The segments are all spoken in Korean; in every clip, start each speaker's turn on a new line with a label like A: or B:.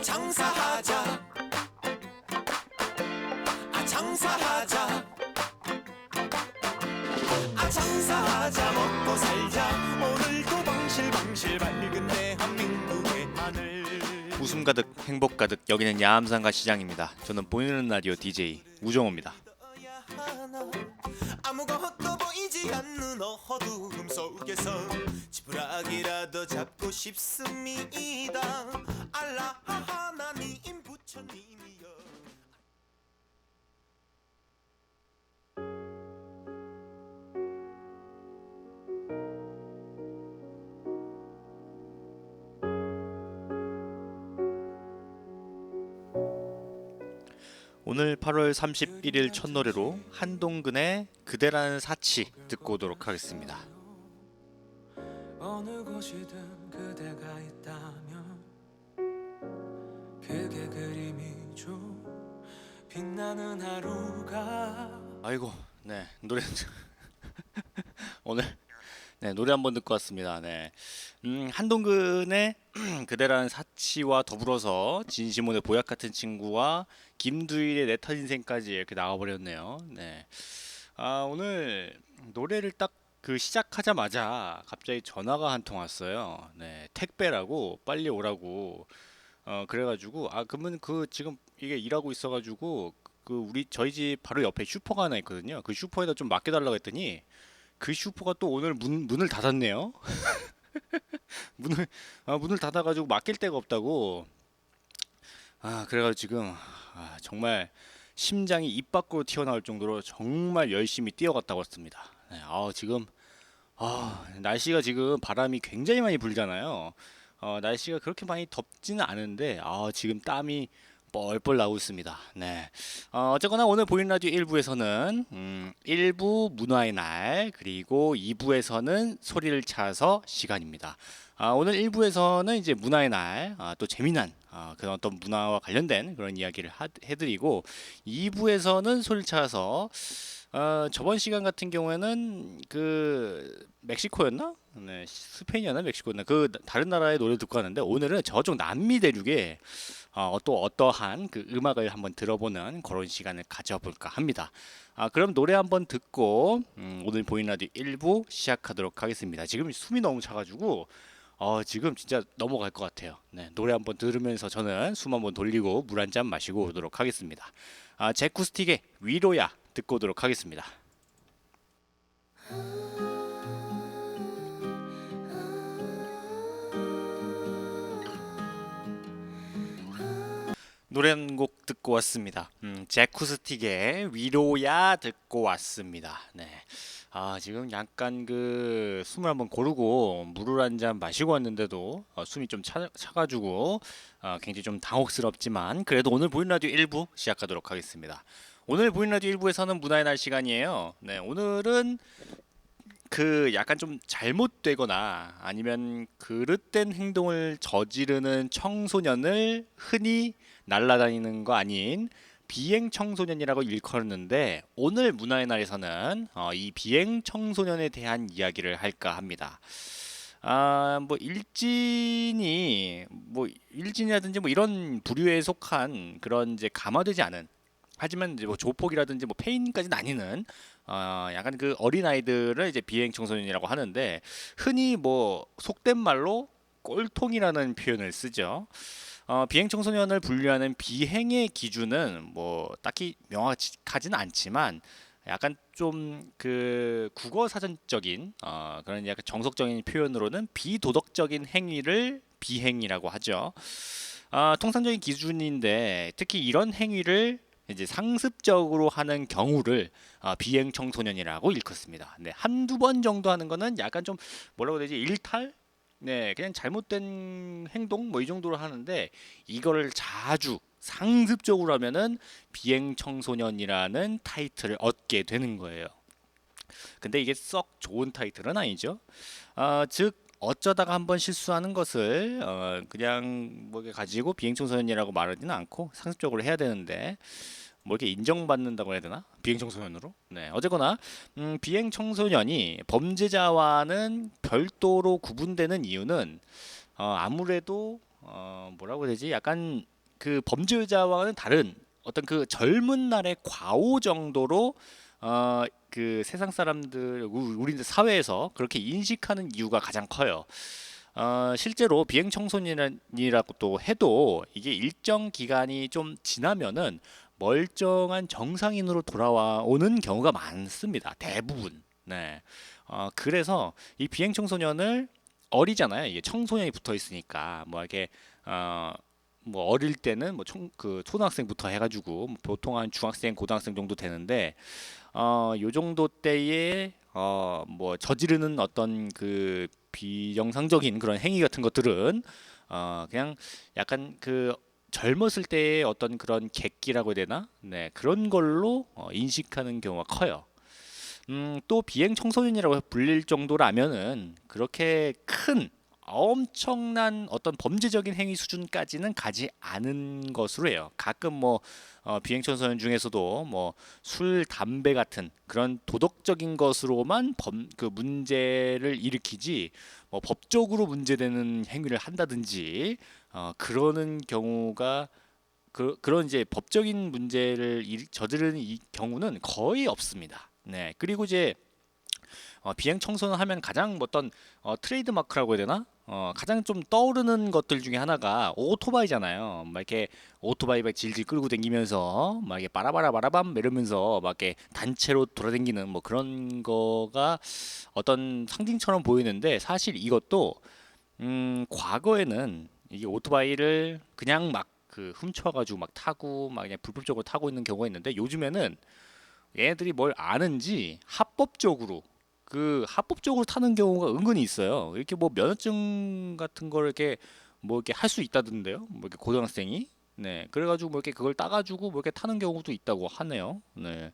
A: 장사하자 장사하자 장사하자 먹고 살자 오늘도 방실방실 밝은 대한민국의 하늘.
B: 웃음 가득 행복 가득 여기는 야암상가 시장입니다. 저는 보이는 라디오 DJ 우정호입니다.
A: 아무것도 보이지 않는 어두움 속에서 지푸라기라도 잡고 싶습니다. 알라 하나님 부처님이여.
B: 오늘 8월 31일 첫 노래로 한동근의 그대라는 사치 듣고 오도록 하겠습니다.
A: 어느 곳이든 그대가 있다면 그게 그림이죠. 빛나는 하루가.
B: 아이고, 네 노래 오늘 노래 한번 듣고 왔습니다. 한동근의 그대라는 사치와 더불어서 진시몬의 보약 같은 친구와 김두일의 내 탓 인생까지 이렇게 나와버렸네요. 오늘 노래를 딱 그 시작하자마자 갑자기 전화가 한 통 왔어요. 택배라고 빨리 오라고. 그래가지고 그러면 그 지금 이게 일하고 있어가지고 그 저희 집 바로 옆에 슈퍼가 하나 있거든요. 그 슈퍼에다 좀 맡겨달라고 했더니 그 슈퍼가 또 오늘 문을 닫았네요. 문을 닫아가지고 맡길 데가 없다고. 그래가지고 지금 정말 심장이 입 밖으로 튀어나올 정도로 정말 열심히 뛰어갔다 왔습니다. 지금 날씨가 지금 바람이 굉장히 많이 불잖아요. 날씨가 그렇게 많이 덥지는 않은데 지금 땀이 뻘뻘 나오고 있습니다. 어쨌거나 오늘 보이는 라디오 1부에서는 1부 문화의 날, 그리고 2부에서는 소리를 찾아서 시간입니다. 오늘 1부에서는 이제 문화의 날, 또 재미난 그런 어떤 문화와 관련된 그런 이야기를 해드리고, 2부에서는 소리를 찾아서 저번 시간 같은 경우에는 그 멕시코였나? 스페인이었나 멕시코였나? 그 다른 나라의 노래 듣고 하는데, 오늘은 저쪽 남미 대륙에 또 어떠한 그 음악을 한번 들어보는 그런 시간을 가져볼까 합니다. 그럼 노래 한번 듣고 오늘 보이는 라디오 1부 시작하도록 하겠습니다. 지금 숨이 너무 차가지고 지금 진짜 넘어갈 것 같아요. 노래 한번 들으면서 저는 숨 한번 돌리고 물 한 잔 마시고 오도록 하겠습니다. 제쿠스틱의 위로야 듣고 오도록 하겠습니다. 노래 한 곡 듣고 왔습니다. 제쿠스틱의 위로야 듣고 왔습니다. 지금 약간 그 숨을 한번 고르고 물을 한 잔 마시고 왔는데도 숨이 좀 차가지고 굉장히 좀 당혹스럽지만 그래도 오늘 보이는 라디오 1부 시작하도록 하겠습니다. 오늘 보이는 라디오 1부에서는 문화의 날 시간이에요. 오늘은 그 약간 좀 잘못되거나 아니면 그릇된 행동을 저지르는 청소년을 흔히 날아다니는 거 아닌 비행 청소년이라고 일컫는데, 오늘 문화의 날에서는 이 비행 청소년에 대한 이야기를 할까 합니다. 일진이라든지 뭐 이런 부류에 속한 그런 이제 감화되지 않은, 하지만 이제 뭐 조폭이라든지 뭐 페인까지 나뉘는 약간 그 어린 아이들을 이제 비행 청소년이라고 하는데, 흔히 뭐 속된 말로 꼴통이라는 표현을 쓰죠. 비행 청소년을 분류하는 비행의 기준은 뭐 딱히 명확하지는 않지만 약간 좀 그 국어 사전적인 그런 약간 정석적인 표현으로는 비도덕적인 행위를 비행이라고 하죠. 통상적인 기준인데 특히 이런 행위를 이제 상습적으로 하는 경우를 비행 청소년이라고 일컫습니다. 한두 번 정도 하는 거는 약간 좀 뭐라고 해야 되지? 일탈? 그냥 잘못된 행동 뭐 이 정도로 하는데, 이거를 자주 상습적으로 하면은 비행 청소년이라는 타이틀을 얻게 되는 거예요. 근데 이게 썩 좋은 타이틀은 아니죠. 즉 어쩌다가 한번 실수하는 것을 그냥 뭐 가지고 비행 청소년이라고 말하지는 않고 상습적으로 해야 되는데, 뭐 이렇게 인정받는다고 해야 되나? 비행 청소년으로? 네, 어쨌거나 비행 청소년이 범죄자와는 별도로 구분되는 이유는 아무래도 뭐라고 해야 되지? 약간 그 범죄자와는 다른 어떤 그 젊은 날의 과오 정도로 그 세상 사람들 우리 사회에서 그렇게 인식하는 이유가 가장 커요. 실제로 비행 청소년이라고 또 해도 이게 일정 기간이 좀 지나면은 멀쩡한 정상인으로 돌아오는 경우가 많습니다. 대부분. 네. 그래서 이 비행 청소년을 어리잖아요. 이게 청소년이 붙어 있으니까 뭐 이렇게 어, 뭐 어릴 때는 뭐 그 초등학생부터 해가지고 뭐 보통 한 중학생, 고등학생 정도 되는데 요 정도 때에 뭐 저지르는 어떤 그 비정상적인 그런 행위 같은 것들은 그냥 약간 그 젊었을 때의 어떤 그런 객기라고 해야 되나? 네, 그런 걸로 인식하는 경우가 커요. 또 비행 청소년이라고 불릴 정도라면은 그렇게 큰 엄청난 어떤 범죄적인 행위 수준까지는 가지 않은 것으로 해요. 가끔 뭐 비행 청소년 중에서도 뭐 술, 담배 같은 그런 도덕적인 것으로만 그 문제를 일으키지 뭐 법적으로 문제되는 행위를 한다든지 그러는 경우가 그런 이제 법적인 문제를 저지르는 이 경우는 거의 없습니다. 네. 그리고 이제 비행 청소년 하면 가장 어떤 트레이드 마크라고 해야 되나? 가장 좀 떠오르는 것들 중에 하나가 오토바이잖아요. 막 이렇게 오토바이 막 질질 끌고 다니면서 막 이렇게 빠라바라바라밤 이러면서 막 이렇게 단체로 돌아다니는 뭐 그런 거가 어떤 상징처럼 보이는데 사실 이것도 과거에는 이게 오토바이를 그냥 막 그 훔쳐가지고 막 타고 막 그냥 불법적으로 타고 있는 경우가 있는데 요즘에는 얘네들이 뭘 아는지 합법적으로 타는 경우가 은근히 있어요. 이렇게 뭐 면허증 같은 걸 이렇게 뭐 이렇게 할 수 있다던데요. 뭐 이렇게 고등학생이 네 그래가지고 뭐 이렇게 그걸 따가지고 뭐 이렇게 타는 경우도 있다고 하네요. 네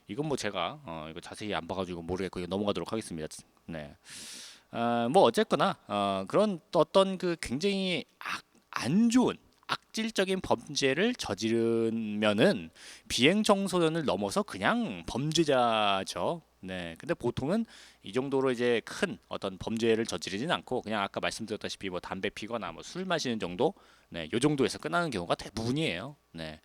B: 이건 뭐 제가 이거 자세히 안 봐가지고 모르겠고 이거 넘어가도록 하겠습니다. 네. 뭐 어쨌거나 그런 어떤 그 굉장히 안 좋은 악질적인 범죄를 저지르면은 비행 청소년을 넘어서 그냥 범죄자죠. 네. 근데 보통은 이 정도로 이제 큰 어떤 범죄를 저지르진 않고 그냥 아까 말씀드렸다시피 뭐 담배 피거나 뭐 술 마시는 정도, 네, 요 정도에서 끝나는 경우가 대부분이에요. 네.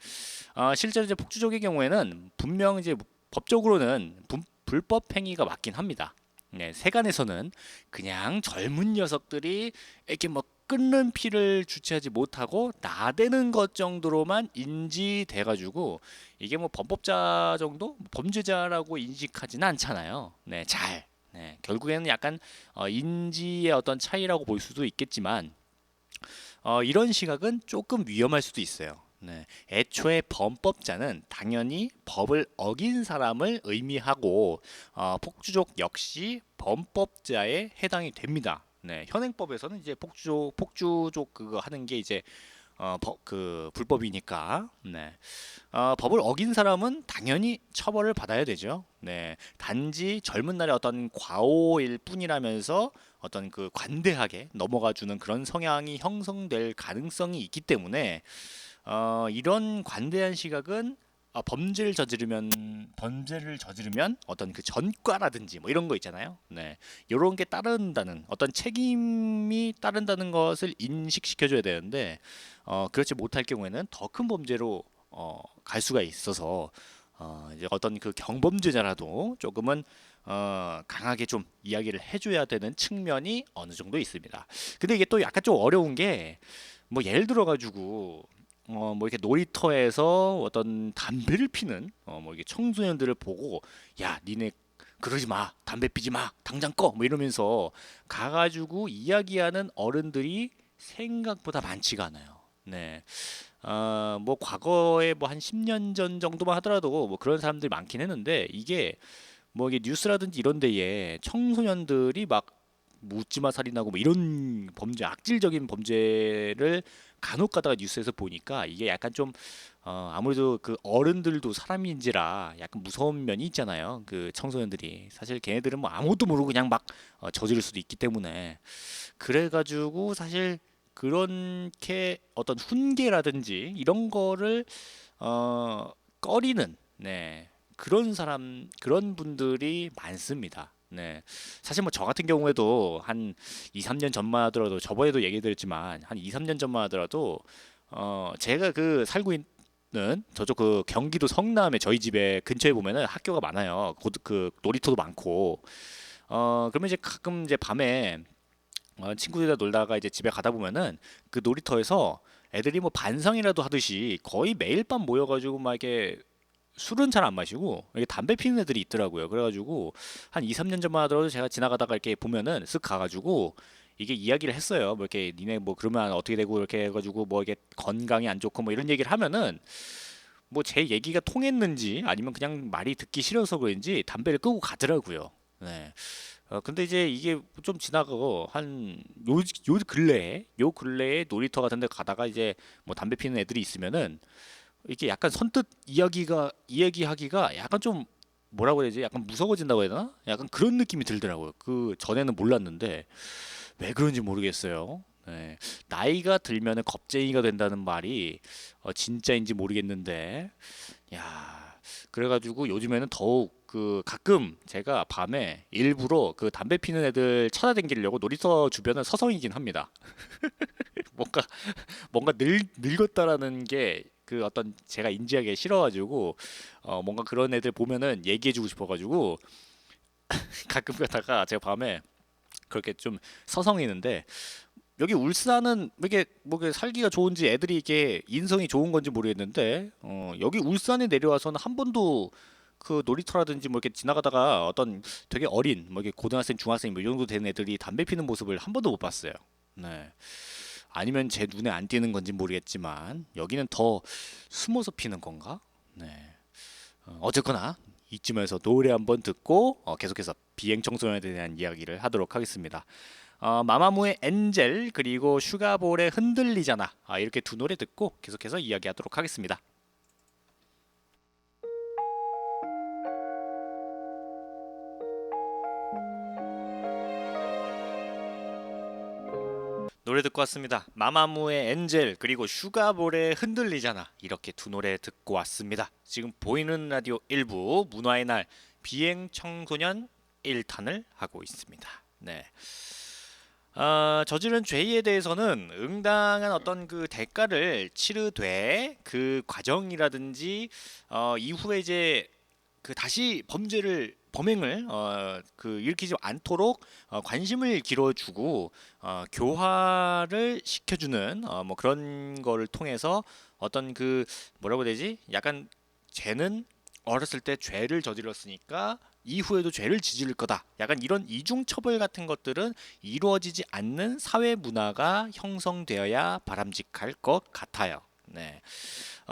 B: 실제로 이제 폭주족의 경우에는 분명 이제 법적으로는 불법 행위가 맞긴 합니다. 네, 세간에서는 그냥 젊은 녀석들이 이렇게 뭐 끓는 피를 주체하지 못하고 나대는 것 정도로만 인지돼 가지고 이게 뭐 범법자 정도 범죄자라고 인식하지는 않잖아요. 네, 잘. 네, 결국에는 약간 인지의 어떤 차이라고 볼 수도 있겠지만 이런 시각은 조금 위험할 수도 있어요. 네. 애초에 범법자는 당연히 법을 어긴 사람을 의미하고 폭주족 역시 범법자에 해당이 됩니다. 네. 현행법에서는 이제 폭주족 그거 하는 게 이제 그 불법이니까. 네. 법을 어긴 사람은 당연히 처벌을 받아야 되죠. 네. 단지 젊은 날의 어떤 과오일 뿐이라면서 어떤 그 관대하게 넘어가 주는 그런 성향이 형성될 가능성이 있기 때문에 이런 관대한 시각은 범죄를 저지르면 어떤 그 전과라든지 뭐 이런 거 있잖아요. 네, 이런 게 따른다는 어떤 책임이 따른다는 것을 인식시켜줘야 되는데 그렇지 못할 경우에는 더 큰 범죄로 갈 수가 있어서 이제 어떤 그 경범죄자라도 조금은 강하게 좀 이야기를 해줘야 되는 측면이 어느 정도 있습니다. 근데 이게 또 약간 좀 어려운 게 뭐 예를 들어 가지고 뭐 이렇게 놀이터에서 어떤 담배를 피는 뭐 이게 청소년들을 보고 야 니네 그러지 마 담배 피지 마 당장 꺼 뭐 이러면서 가가지고 이야기하는 어른들이 생각보다 많지가 않아요. 네. 뭐 과거에 뭐 한 10년 전 정도만 하더라도 뭐 그런 사람들이 많긴 했는데 이게 뭐 이게 뉴스라든지 이런 데에 청소년들이 막 묻지마 살인하고 뭐 이런 악질적인 범죄를 간혹 가다가 뉴스에서 보니까 이게 약간 좀 아무래도 그 어른들도 사람인지라 약간 무서운 면이 있잖아요. 그 청소년들이 사실 걔네들은 뭐 아무것도 모르고 그냥 막 저지를 수도 있기 때문에 그래가지고 사실 그렇게 어떤 훈계라든지 이런 거를 어 꺼리는 그런 사람 그런 분들이 많습니다. 사실 뭐 저 같은 경우에도 한 2, 3년 전만 하더라도 저번에도 얘기 드렸지만 한 2, 3년 전만 하더라도 제가 그 살고 있는 저쪽 그 경기도 성남에 저희 집에 근처에 보면은 학교가 많아요. 그 놀이터도 많고 그러면 이제 가끔 이제 밤에 친구들이랑 놀다가 이제 집에 가다 보면은 그 놀이터에서 애들이 뭐 반상이라도 하듯이 거의 매일 밤 모여가지고 막 이렇게 술은 잘 안 마시고 이렇게 담배 피는 애들이 있더라고요. 그래가지고 한 2, 3년 전만 하더라도 제가 지나가다가 이렇게 보면은 쓱 가가지고 이게 이야기를 했어요. 뭐 이렇게 니네 뭐 그러면 어떻게 되고 이렇게 해가지고 뭐 이게 건강이 안 좋고 뭐 이런 얘기를 하면은 뭐 제 얘기가 통했는지 아니면 그냥 말이 듣기 싫어서 그런지 담배를 끄고 가더라고요. 네. 근데 이제 이게 좀 지나가고 한 요 근래에 놀이터 같은 데 가다가 이제 뭐 담배 피는 애들이 있으면은 이게 약간 선뜻 이야기하기가 약간 좀 뭐라고 해야 되지? 약간 무서워진다고 해야 되나? 약간 그런 느낌이 들더라고요. 그 전에는 몰랐는데 왜 그런지 모르겠어요. 나이가 들면은 겁쟁이가 된다는 말이 진짜인지 모르겠는데 야, 그래가지고 요즘에는 더욱 그 가끔 제가 밤에 일부러 그 담배 피는 애들 찾아다니려고 놀이터 주변을 서성이긴 합니다. 뭔가 늙었다라는 게 그 어떤 제가 인지하기 싫어가지고 뭔가 그런 애들 보면은 얘기해주고 싶어가지고 가끔 가다가 제가 밤에 그렇게 좀 서성이는데 여기 울산은 이게 뭐 이게 살기가 좋은지 애들이 이게 인성이 좋은 건지 모르겠는데 여기 울산에 내려와서는 한 번도 그 놀이터라든지 뭐 이렇게 지나가다가 어떤 되게 어린 뭐 이게 고등학생 중학생 뭐이 정도 되는 애들이 담배 피는 모습을 한 번도 못 봤어요. 네. 아니면 제 눈에 안 띄는 건지 모르겠지만 여기는 더 숨어서 피는 건가? 네. 어쨌거나 이쯤에서 노래 한번 듣고 계속해서 비행 청소년에 대한 이야기를 하도록 하겠습니다. 마마무의 엔젤 그리고 슈가볼의 흔들리잖아 이렇게 두 노래 듣고 계속해서 이야기하도록 하겠습니다. 노래 듣고 왔습니다. 마마무의 엔젤 그리고 슈가볼의 흔들리잖아 이렇게 두 노래 듣고 왔습니다. 지금 보이는 라디오 1부 문화의 날 비행 청소년 1탄을 하고 있습니다. 네. 저지른 죄에 대해서는 응당한 어떤 그 대가를 치르되 그 과정이라든지 이후에 이제 그 다시 범행을 그 일으키지 않도록 관심을 길어주고 교화를 시켜주는 뭐 그런 거를 통해서 어떤 그 뭐라고 해야 되지? 약간 쟤는 어렸을 때 죄를 저질렀으니까 이후에도 죄를 저지를 거다. 약간 이런 이중 처벌 같은 것들은 이루어지지 않는 사회 문화가 형성되어야 바람직할 것 같아요. 네.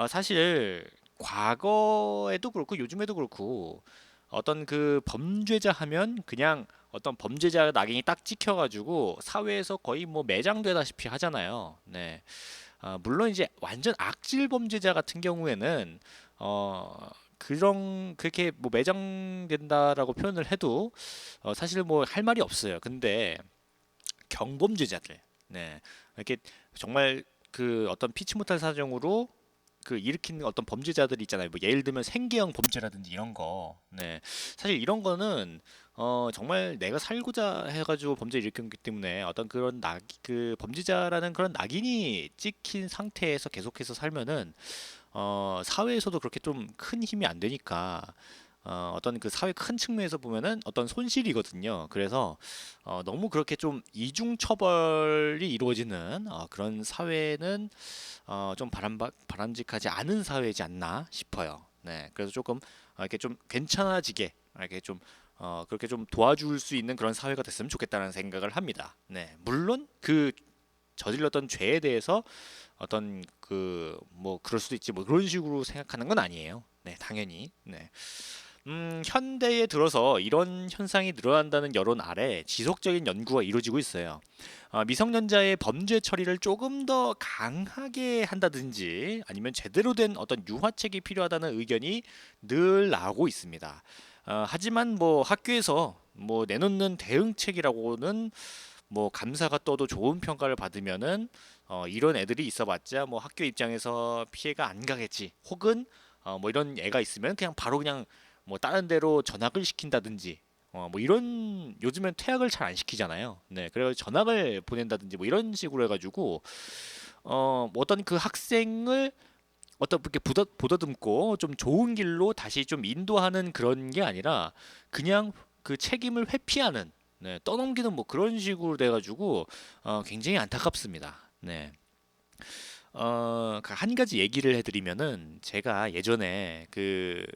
B: 사실 과거에도 그렇고 요즘에도 그렇고 어떤 그 범죄자 하면 그냥 어떤 범죄자 낙인이 딱 찍혀가지고 사회에서 거의 뭐 매장되다시피 하잖아요. 네. 물론 이제 완전 악질 범죄자 같은 경우에는 그런 그렇게 뭐 매장된다라고 표현을 해도 사실 뭐 할 말이 없어요. 근데 경범죄자들, 이렇게 정말 그 어떤 피치 못할 사정으로 그 일으키는 어떤 범죄자들이 있잖아요. 뭐 예를 들면 생계형 범죄라든지 이런 거. 사실 이런 거는 정말 내가 살고자 해가지고 범죄를 일으켰기 때문에 어떤 그런 그 범죄자라는 그런 낙인이 찍힌 상태에서 계속해서 살면은 사회에서도 그렇게 좀 큰 힘이 안 되니까 어떤 그 사회 큰 측면에서 보면은 어떤 손실이거든요. 그래서 너무 그렇게 좀 이중 처벌이 이루어지는 그런 사회는 좀 바람직하지 않은 사회이지 않나 싶어요. 네, 그래서 조금 이렇게 좀 괜찮아지게 이렇게 좀 그렇게 좀 도와줄 수 있는 그런 사회가 됐으면 좋겠다는 생각을 합니다. 네, 물론 그 저질렀던 죄에 대해서 어떤 그 뭐 그럴 수도 있지 뭐 그런 식으로 생각하는 건 아니에요. 네, 당연히. 네. 현대에 들어서 이런 현상이 늘어난다는 여론 아래 지속적인 연구가 이루어지고 있어요. 미성년자의 범죄 처리를 조금 더 강하게 한다든지 아니면 제대로 된 어떤 유화책이 필요하다는 의견이 늘 나오고 있습니다. 하지만 뭐 학교에서 뭐 내놓는 대응책이라고는 뭐 감사가 떠도 좋은 평가를 받으면은 이런 애들이 있어봤자 뭐 학교 입장에서 피해가 안 가겠지. 혹은 뭐 이런 애가 있으면 그냥 바로 그냥 뭐 다른 데로 전학을 시킨다든지 뭐 이런 요즘엔 퇴학을 잘 안 시키잖아요. 네, 그래서 전학을 보낸다든지 뭐 이런 식으로 해가지고 뭐 어떤 그 학생을 어떻게 보다듬고 좀 좋은 길로 다시 좀 인도하는 그런 게 아니라 그냥 그 책임을 회피하는 네, 떠넘기는 뭐 그런 식으로 돼가지고 굉장히 안타깝습니다. 네. 한 가지 얘기를 해드리면은 제가 예전에 그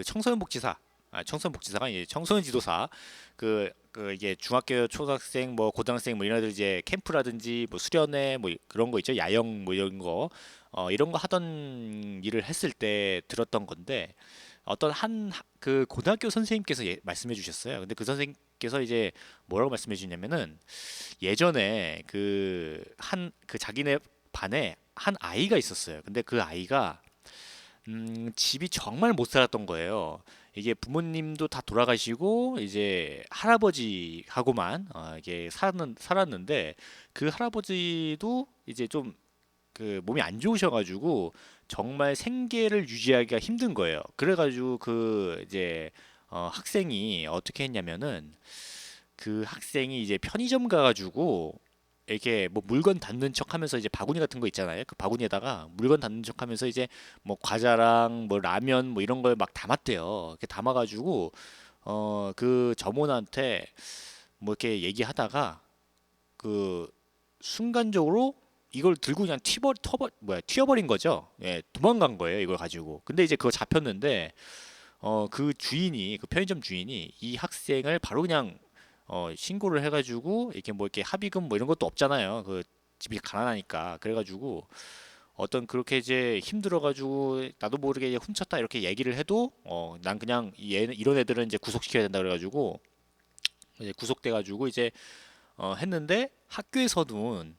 B: 청소년복지사 청소년복지사가 이제 청소년 지도사 그 이게 중학교 초등학생 뭐 고등학생 뭐 이런 애들 이제 캠프라든지 뭐 수련회 뭐 그런 거 있죠 야영 뭐 이런 거 이런 거 하던 일을 했을 때 들었던 건데 어떤 한 그 고등학교 선생님께서 말씀해 주셨어요. 근데 그 선생님께서 이제 뭐라고 말씀해 주냐면은 예전에 그 자기네 반에 한 아이가 있었어요. 근데 그 아이가 집이 정말 못 살았던 거예요. 이게 부모님도 다 돌아가시고 이제 할아버지하고만 이게 살았는데 그 할아버지도 이제 좀 그 몸이 안 좋으셔가지고 정말 생계를 유지하기가 힘든 거예요. 그래가지고 그 이제 학생이 어떻게 했냐면은 그 학생이 이제 편의점 가가지고 이렇게 뭐 물건 담는 척하면서 이제 바구니 같은 거 있잖아요. 그 바구니에다가 물건 담는 척하면서 이제 뭐 과자랑 뭐 라면 뭐 이런 걸 막 담았대요. 이렇게 담아가지고 그 점원한테 뭐 이렇게 얘기하다가 그 순간적으로 이걸 들고 그냥 튀어버린 거죠. 예, 도망간 거예요. 이걸 가지고. 근데 이제 그거 잡혔는데 그 주인이 그 편의점 주인이 이 학생을 바로 그냥 신고를 해가지고 이렇게 뭐 이렇게 합의금 뭐 이런 것도 없잖아요. 그 집이 가난하니까 그래가지고 어떤 그렇게 이제 힘들어가지고 나도 모르게 이제 훔쳤다 이렇게 얘기를 해도 난 그냥 이런 애들은 이제 구속시켜야 된다 그래가지고 이제 구속돼가지고 이제 했는데 학교에서는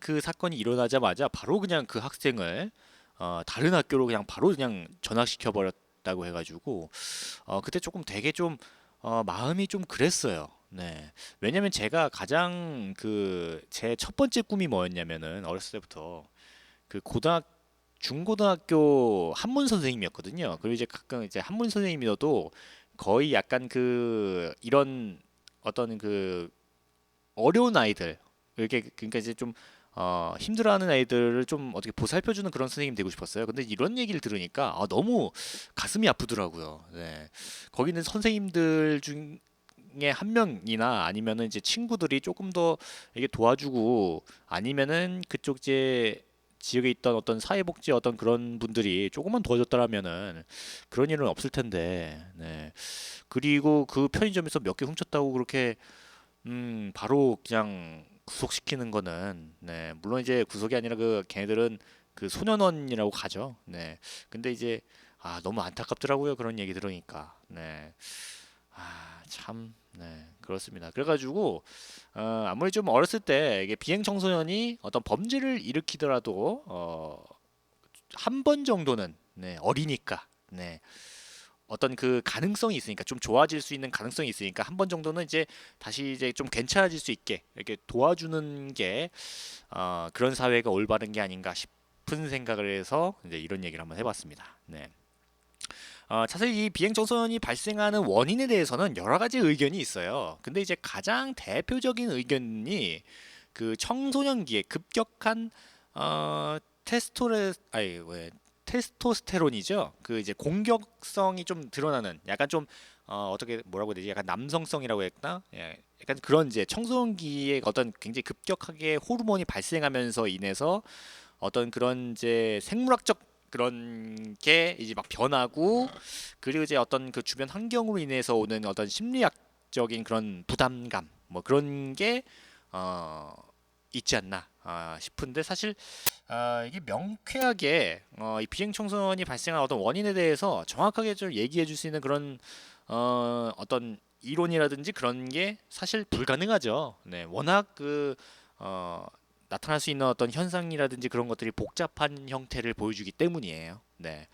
B: 그 사건이 일어나자마자 바로 그냥 그 학생을 다른 학교로 그냥 바로 그냥 전학시켜 버렸다고 해가지고 그때 조금 되게 좀 마음이 좀 그랬어요. 네. 왜냐면 제가 가장 제 첫 번째 꿈이 뭐였냐면은 어렸을 때부터 그 중고등학교 한문 선생님이었거든요. 그리고 이제 가끔 이제 한문 선생님이어도 거의 약간 이런 어떤 어려운 아이들 이렇게 그러니까 이제 좀 힘들어하는 아이들을 좀 어떻게 보살펴주는 그런 선생님 되고 싶었어요. 근데 이런 얘기를 들으니까 너무 가슴이 아프더라고요. 네. 거기 있는 선생님들 중에 한 명이나 아니면은 이제 친구들이 조금 더 이게 도와주고 아니면은 그쪽 이제 지역에 있던 어떤 사회복지 어떤 그런 분들이 조금만 도와줬더라면은 그런 일은 없을 텐데. 네. 그리고 그 편의점에서 몇 개 훔쳤다고 그렇게 바로 그냥 구속시키는 거는 네, 물론 이제 구속이 아니라 걔네들은 그 소년원이라고 가죠. 네. 근데 이제 너무 안타깝더라고요. 그런 얘기 들으니까. 네. 참, 네, 그렇습니다. 그래가지고 아무리 좀 어렸을 때 이게 비행 청소년이 어떤 범죄를 일으키더라도 한 번 정도는 네, 어리니까 네, 어떤 그 가능성이 있으니까 좀 좋아질 수 있는 가능성이 있으니까 한 번 정도는 이제 다시 이제 좀 괜찮아질 수 있게 이렇게 도와주는 게 그런 사회가 올바른 게 아닌가 싶은 생각을 해서 이제 이런 얘기를 한번 해봤습니다. 네. 자세히 이 비행 청소년이 발생하는 원인에 대해서는 여러 가지 의견이 있어요. 근데 이제 가장 대표적인 의견이 그 청소년기에 급격한 아니 왜 테스토스테론이죠. 그 이제 공격성이 좀 드러나는 약간 좀 어떻게 뭐라고 해야 되지? 약간 남성성이라고 했나? 예. 약간 그런 이제 청소년기에 어떤 굉장히 급격하게 호르몬이 발생하면서 인해서 어떤 그런 이제 생물학적 그런 게 이제 막 변하고 그리고 이제 어떤 그 주변 환경으로 인해서 오는 어떤 심리학적인 그런 부담감 뭐 그런 게 어, 있지 않나 싶은데 사실 이게 명쾌하게 이 비행 청소년이 발생한 어떤 원인에 대해서 정확하게 좀 얘기해 줄 수 있는 그런 어떤 이론이라든지 그런 게 사실 불가능하죠. 네, 워낙 나타날 수 있는 어떤 현상이라든지 그런 것들이 복잡한 형태를 보여주기 때문이에요. 네.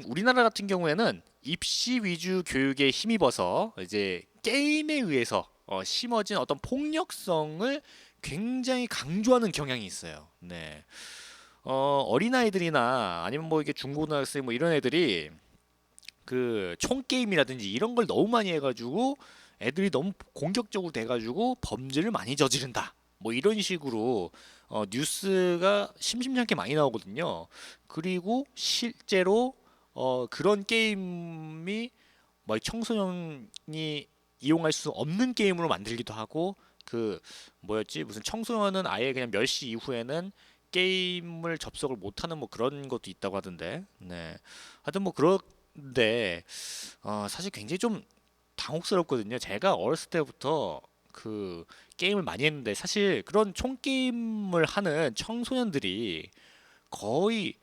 B: 우리나라 같은 경우에는 입시 위주 교육에 힘입어서 이제 게임에 의해서 심어진 어떤 폭력성을 굉장히 강조하는 경향이 있어요. 네. 어린아이들이나 아니면 뭐 이게 중고등학생 뭐 이런 애들이 그 총 게임이라든지 이런 걸 너무 많이 해가지고 애들이 너무 공격적으로 돼가지고 범죄를 많이 저지른다. 뭐 이런 식으로 뉴스가 심심찮게 많이 나오거든요. 그리고 실제로 그런 게임이 뭐 청소년이 이용할 수 없는 게임으로 만들기도 하고 그 뭐였지 무슨 청소년은 아예 그냥 몇 시 이후에는 게임을 접속을 못하는 뭐 그런 것도 있다고 하던데. 네. 하여튼 뭐 그런데 사실 굉장히 좀 당혹스럽거든요. 제가 어렸을 때부터 그 게임을 많이 했는데 사실 그런 총 게임을 하는 청소년들이 거의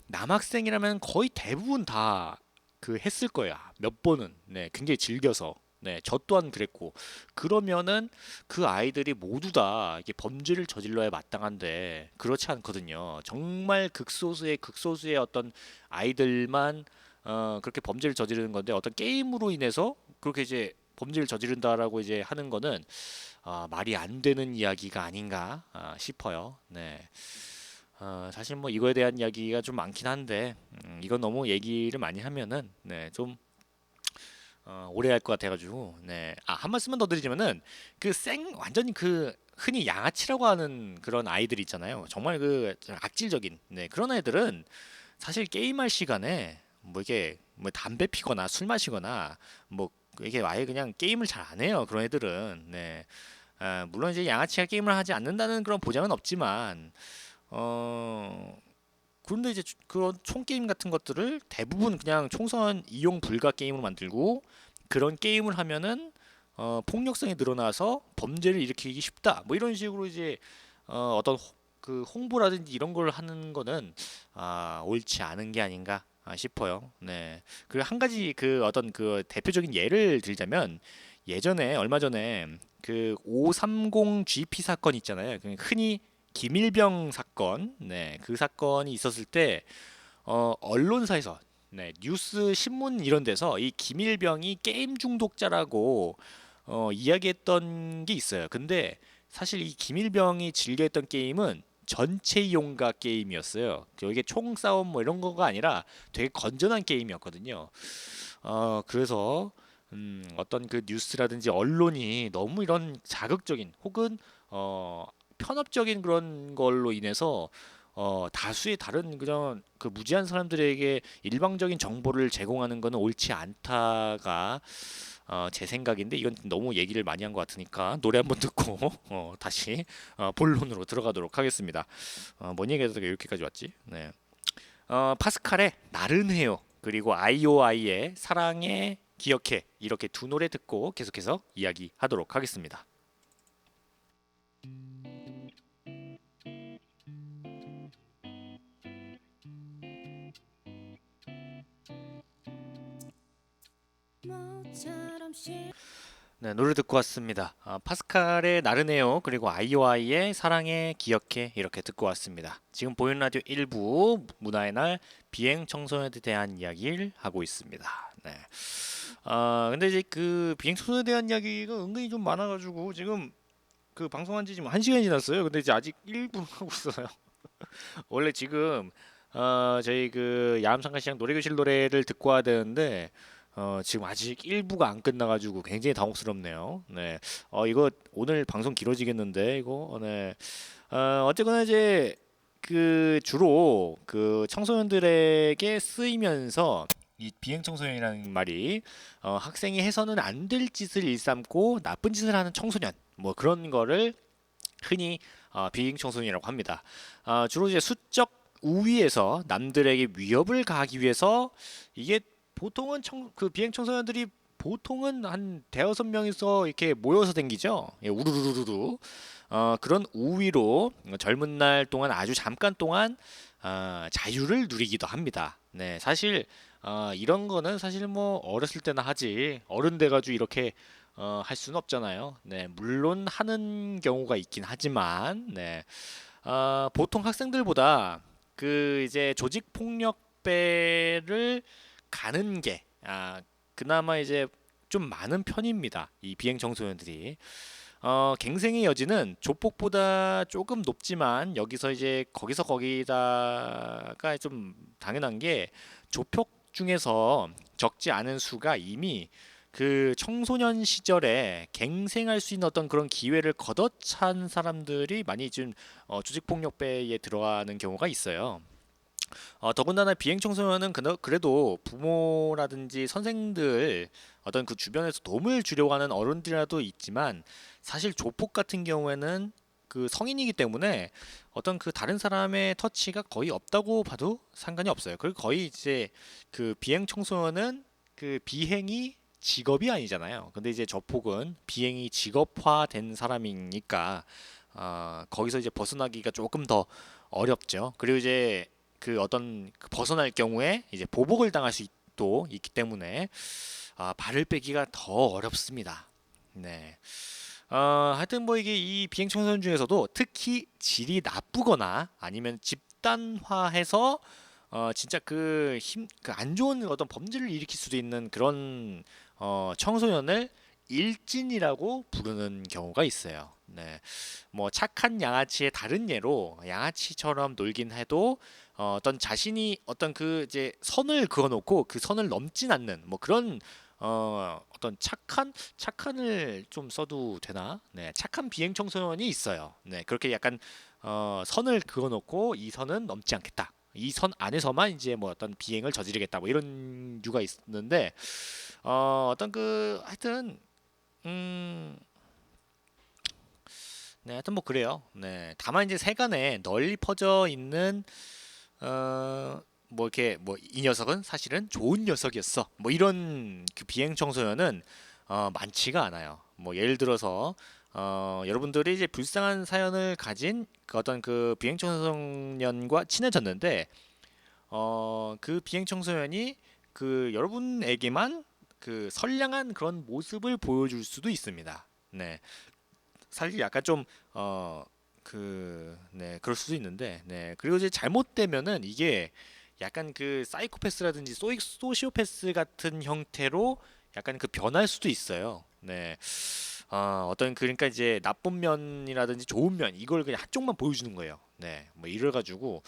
B: 남학생이라면 거의 대부분 다 그 했을 거야. 몇 번은. 네, 굉장히 즐겨서. 네, 저 또한 그랬고. 그러면은 그 아이들이 모두 다 이게 범죄를 저질러야 마땅한데 그렇지 않거든요. 정말 극소수의 어떤 아이들만 그렇게 범죄를 저지르는 건데 어떤 게임으로 인해서 그렇게 이제 범죄를 저지른다라고 이제 하는 거는 말이 안 되는 이야기가 아닌가 싶어요. 네. 사실 뭐 이거에 대한 이야기가 좀 많긴 한데 이건 너무 얘기를 많이 하면은 네, 좀 오래 할 것 같아가지고 네. 한 말씀만 더 드리자면은 그 완전히 그 흔히 양아치라고 하는 그런 아이들 있잖아요. 정말 그 악질적인 네, 그런 아이들은 사실 게임할 시간에 뭐 이게 뭐 담배 피거나 술 마시거나 뭐 이게 아예 그냥 게임을 잘 안 해요. 그런 애들은 네. 물론 이제 양아치가 게임을 하지 않는다는 그런 보장은 없지만 어 그런데 이제 그런 총 게임 같은 것들을 대부분 그냥 총선 이용 불가 게임으로 만들고 그런 게임을 하면은 폭력성이 늘어나서 범죄를 일으키기 쉽다. 뭐 이런 식으로 이제 어떤 그 홍보라든지 이런 걸 하는 거는 옳지 않은 게 아닌가 싶어요. 네. 그리고 한 가지 그 어떤 그 대표적인 예를 들자면 예전에 얼마 전에 그 530 GP 사건 있잖아요. 그 흔히 김일병 사건, 네, 그 사건이 있었을 때 언론사에서 네, 뉴스 신문 이런 데서 이 김일병이 게임 중독자라고 이야기했던 게 있어요. 근데 사실 이 김일병이 즐겨했던 게임은 전체 이용가 게임이었어요. 이게 총싸움 뭐 이런 거가 아니라 되게 건전한 게임이었거든요. 그래서 어떤 그 뉴스라든지 언론이 너무 이런 자극적인 혹은 편협적인 그런 걸로 인해서 다수의 다른 그냥 그 무지한 사람들에게 일방적인 정보를 제공하는 것은 옳지 않다가 제 생각인데 이건 너무 얘기를 많이 한 것 같으니까 노래 한번 듣고 다시 본론으로 들어가도록 하겠습니다. 뭔 얘기하다가 이렇게까지 왔지? 네. 파스칼의 나른해요. 그리고 아이오아이의 사랑해 기억해 이렇게 두 노래 듣고 계속해서 이야기하도록 하겠습니다. 네, 노래 듣고 왔습니다. 파스칼의 나르네요 그리고 아이오아이의 사랑해 기억해 이렇게 듣고 왔습니다. 지금 보이는 라디오 1부 문화의 날 비행 청소년에 대한 이야기를 하고 있습니다. 네. 근데 이제 그 비행 청소년에 대한 이야기가 은근히 좀 많아가지고 지금 그 방송한 지 지금 1시간이 지났어요. 근데 이제 아직 1부 하고 있어요. 원래 지금 저희 그 야암상가시장 노래교실 노래를 듣고 와야 되는데 지금 아직 1부가 안 끝나가지고 굉장히 당혹스럽네요. 네, 이거 오늘 방송 길어지겠는데 이거 네. 어쨌거나 이제 그 주로 그 청소년들에게 쓰이면서 이 비행 청소년이라는 말이 학생이 해서는 안 될 짓을 일삼고 나쁜 짓을 하는 청소년 뭐 그런 거를 흔히 비행 청소년이라고 합니다. 주로 이제 수적 우위에서 남들에게 위협을 가하기 위해서 이게 보통은 그 비행 청소년들이 보통은 한 대여섯 명이서 이렇게 모여서 댕기죠. 예, 우르르르르. 그런 우위로 젊은 날 동안 아주 잠깐 동안 자유를 누리기도 합니다. 네, 사실 이런 거는 사실 뭐 어렸을 때나 하지 어른 돼가지고 이렇게 할 수는 없잖아요. 네, 물론 하는 경우가 있긴 하지만, 네, 보통 학생들보다 그 이제 조직 폭력배를 가는 게 그나마 이제 좀 많은 편입니다. 이 비행 청소년들이. 갱생의 여지는 조폭보다 조금 높지만 여기서 이제 거기서 거기다가 좀 당연한 게 조폭 중에서 적지 않은 수가 이미 그 청소년 시절에 갱생할 수 있는 어떤 그런 기회를 걷어찬 사람들이 많이 좀 조직폭력배에 들어가는 경우가 있어요. 더군다나 비행 청소년은 그래도 부모라든지 선생들 어떤 그 주변에서 도움을 주려고 하는 어른들이라도 있지만 사실 조폭 같은 경우에는 그 성인이기 때문에 어떤 그 다른 사람의 터치가 거의 없다고 봐도 상관이 없어요. 그리고 거의 이제 그 비행 청소년은 그 비행이 직업이 아니잖아요. 근데 이제 조폭은 비행이 직업화된 사람이니까 거기서 이제 벗어나기가 조금 더 어렵죠. 그리고 이제 그 어떤 그 벗어날 경우에 이제 보복을 당할 수도 있기 때문에 발을 빼기가 더 어렵습니다. 네. 하여튼 뭐 이게 이 비행 청소년 중에서도 특히 질이 나쁘거나 아니면 집단화해서 진짜 그 안 좋은 어떤 범죄를 일으킬 수도 있는 그런 청소년을 일진이라고 부르는 경우가 있어요. 네. 뭐 착한 양아치의 다른 예로 양아치처럼 놀긴 해도 어떤 자신이 어떤 그 이제 선을 그어놓고 그 선을 넘진 않는 뭐 그런 어떤 착한을 좀 써도 되나? 네, 착한 비행 청소년이 있어요. 네, 그렇게 약간 선을 그어놓고 이 선은 넘지 않겠다. 이 선 안에서만 이제 뭐 어떤 비행을 저지르겠다. 뭐 이런 유가 있는데 어떤 그 하여튼 음, 네, 하여튼 뭐 그래요. 네, 다만 이제 세간에 널리 퍼져 있는 뭐 이렇게 뭐 이 녀석은 사실은 좋은 녀석이었어. 뭐 이런 그 비행 청소년은 많지가 않아요. 뭐 예를 들어서 여러분들이 이제 불쌍한 사연을 가진 그 어떤 그 비행 청소년과 친해졌는데 그 비행 청소년이 그 여러분에게만 그 선량한 그런 모습을 보여줄 수도 있습니다. 네. 사실 약간 좀 네, 그럴 수도 있는데, 네, 그리고 이제 잘못되면은 이게 약간 그 사이코패스라든지 소시오패스 같은 형태로 약간 그 변할 수도 있어요. 네, 어떤 그러니까 이제 나쁜 면이라든지 좋은 면 이걸 그냥 한쪽만 보여주는 거예요. 네, 뭐 이래가지고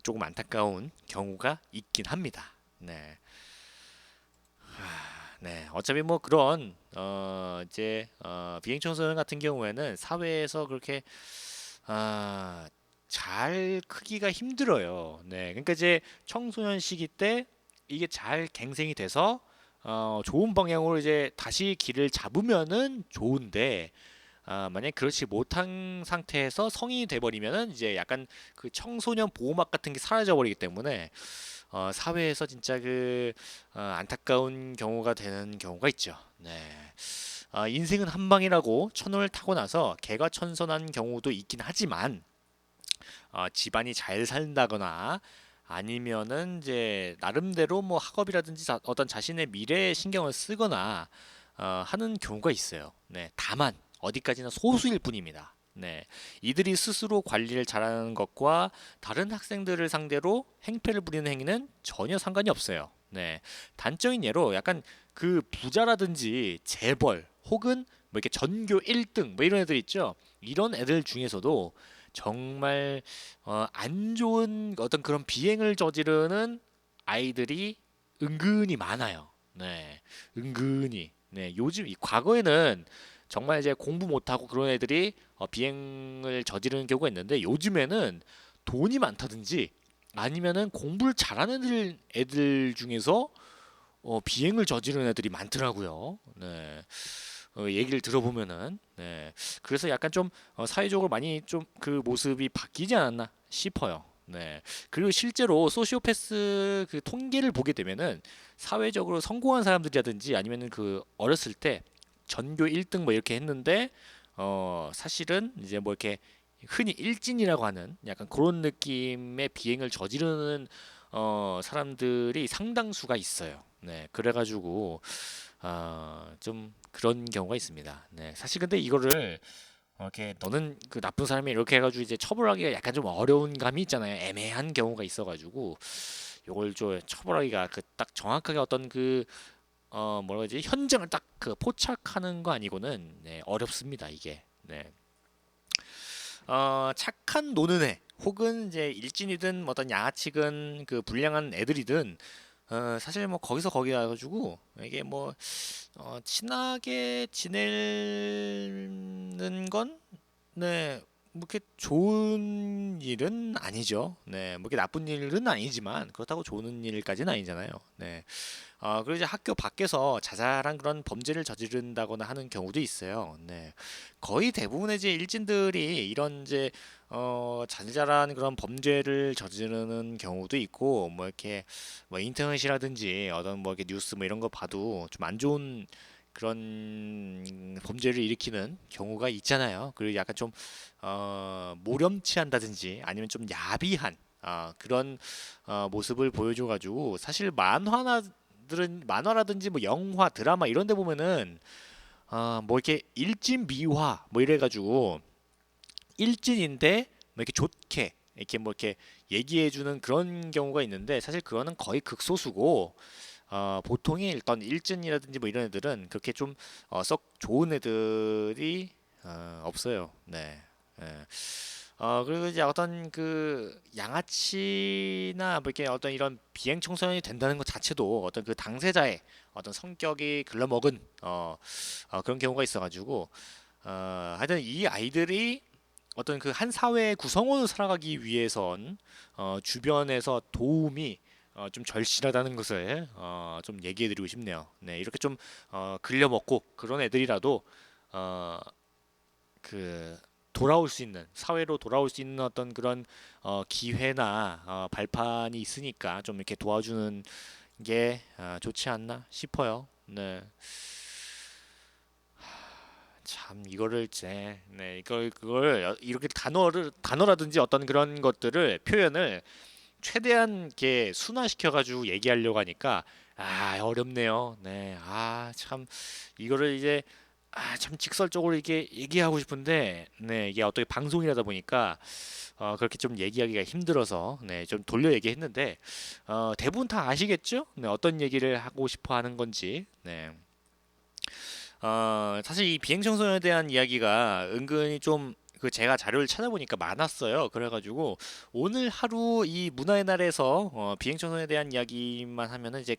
B: 조금 안타까운 경우가 있긴 합니다. 네. 네, 어차피 뭐 그런 이제 비행 청소년 같은 경우에는 사회에서 그렇게 아, 잘 크기가 힘들어요. 네, 그러니까 이제 청소년 시기 때 이게 잘 갱생이 돼서 좋은 방향으로 이제 다시 길을 잡으면은 좋은데 만약 그렇지 못한 상태에서 성인이 돼버리면은 이제 약간 그 청소년 보호막 같은 게 사라져 버리기 때문에 사회에서 진짜 안타까운 경우가 되는 경우가 있죠. 네. 인생은 한 방이라고 천을 타고 나서 개과천선한 경우도 있긴 하지만 집안이 잘 산다거나 아니면은 이제 나름대로 뭐 학업이라든지 어떤 자신의 미래에 신경을 쓰거나 하는 경우가 있어요. 네. 다만 어디까지나 소수일 뿐입니다. 네. 이들이 스스로 관리를 잘하는 것과 다른 학생들을 상대로 행패를 부리는 행위는 전혀 상관이 없어요. 네. 단적인 예로 약간 그 부자라든지 재벌 혹은 뭐 이렇게 전교 1등 뭐 이런 애들 있죠. 이런 애들 중에서도 정말 안 좋은 어떤 그런 비행을 저지르는 아이들이 은근히 많아요. 네. 은근히. 네. 요즘 이 과거에는 정말 이제 공부 못하고 그런 애들이 비행을 저지르는 경우가 있는데 요즘에는 돈이 많다든지 아니면은 공부를 잘하는 애들 중에서 비행을 저지르는 애들이 많더라고요. 네. 얘기를 들어보면은 네. 그래서 약간 좀 사회적으로 많이 좀 그 모습이 바뀌지 않았나 싶어요. 네. 그리고 실제로 소시오패스 그 통계를 보게 되면은 사회적으로 성공한 사람들이라든지 아니면은 그 어렸을 때 전교 1등 뭐 이렇게 했는데 사실은 이제 뭐 이렇게 흔히 일진이라고 하는 약간 그런 느낌의 비행을 저지르는 사람들이 상당수가 있어요. 네, 그래가지고 좀 그런 경우가 있습니다. 네, 사실 근데 이거를 이렇게 너는 그 나쁜 사람이 이렇게 해가지고 이제 처벌하기가 약간 좀 어려운 감이 있잖아요. 애매한 경우가 있어가지고 요걸 좀 처벌하기가 그 딱 정확하게 어떤 그
C: 뭐라 그러지? 현장을 딱 그 포착하는 거 아니고는 네, 어렵습니다 이게. 네. 착한 노는 애 혹은 이제 일진이든 뭐 어떤 양아치든 그 불량한 애들이든 사실 뭐 거기서 거기 와가지고 이게 뭐 친하게 지내는 건 네, 뭐 이렇게 좋은 일은 아니죠. 네, 뭐 이렇게 나쁜 일은 아니지만 그렇다고 좋은 일까지는 아니잖아요. 네. 그리고 이제 학교 밖에서 자잘한 그런 범죄를 저지른다거나 하는 경우도 있어요. 네. 거의 대부분의 이제 일진들이 이런 이제 자잘한 그런 범죄를 저지르는 경우도 있고 뭐 이렇게 뭐 인터넷이라든지 어떤 뭐 이렇게 뉴스 뭐 이런 거 봐도 좀 안 좋은 그런 범죄를 일으키는 경우가 있잖아요. 그리고 약간 좀 모렴치한다든지 아니면 좀 야비한 그런 모습을 보여줘가지고 사실 만화라든지 뭐 영화, 드라마 이런 데 보면은 뭐 이렇게 일진 미화 뭐 이래가지고 일진인데 뭐 이렇게 좋게 이렇게 뭐 이렇게 얘기해주는 그런 경우가 있는데 사실 그거는 거의 극소수고 보통의 일단 일진이라든지 뭐 이런 애들은 그렇게 좀 썩 좋은 애들이 없어요. 네. 예. 그리고 이제 어떤 그 양아치나 뭐 이렇게 어떤 이런 비행 청소년이 된다는 것 자체도 어떤 그 당사자의 어떤 성격이 글러먹은 그런 경우가 있어가지고 하여튼 이 아이들이 어떤 그 한 사회의 구성원으로 살아가기 위해선 주변에서 도움이 좀 절실하다는 것을 좀 얘기해드리고 싶네요. 네, 이렇게 좀 글려먹고 그런 애들이라도 어, 그 돌아올 수 있는 사회로 돌아올 수 있는 어떤 그런 기회나 발판이 있으니까 좀 이렇게 도와주는 게 좋지 않나 싶어요. 네. 참 이거를 이제 네 이걸 그걸 이렇게 단어라든지 어떤 그런 것들을 표현을 최대한 이렇게 순화시켜 가지고 얘기하려고 하니까 어렵네요. 네. 참 이거를 이제 참 직설적으로 이게 얘기하고 싶은데 네 이게 어떻게 방송이라다 보니까 그렇게 좀 얘기하기가 힘들어서 네 좀 돌려 얘기했는데 대부분 다 아시겠죠? 네 어떤 얘기를 하고 싶어 하는 건지 네. 사실 이 비행청소년에 대한 이야기가 은근히 좀 그 제가 자료를 찾아보니까 많았어요. 그래가지고 오늘 하루 이 문화의 날에서 비행청소년에 대한 이야기만 하면은 이제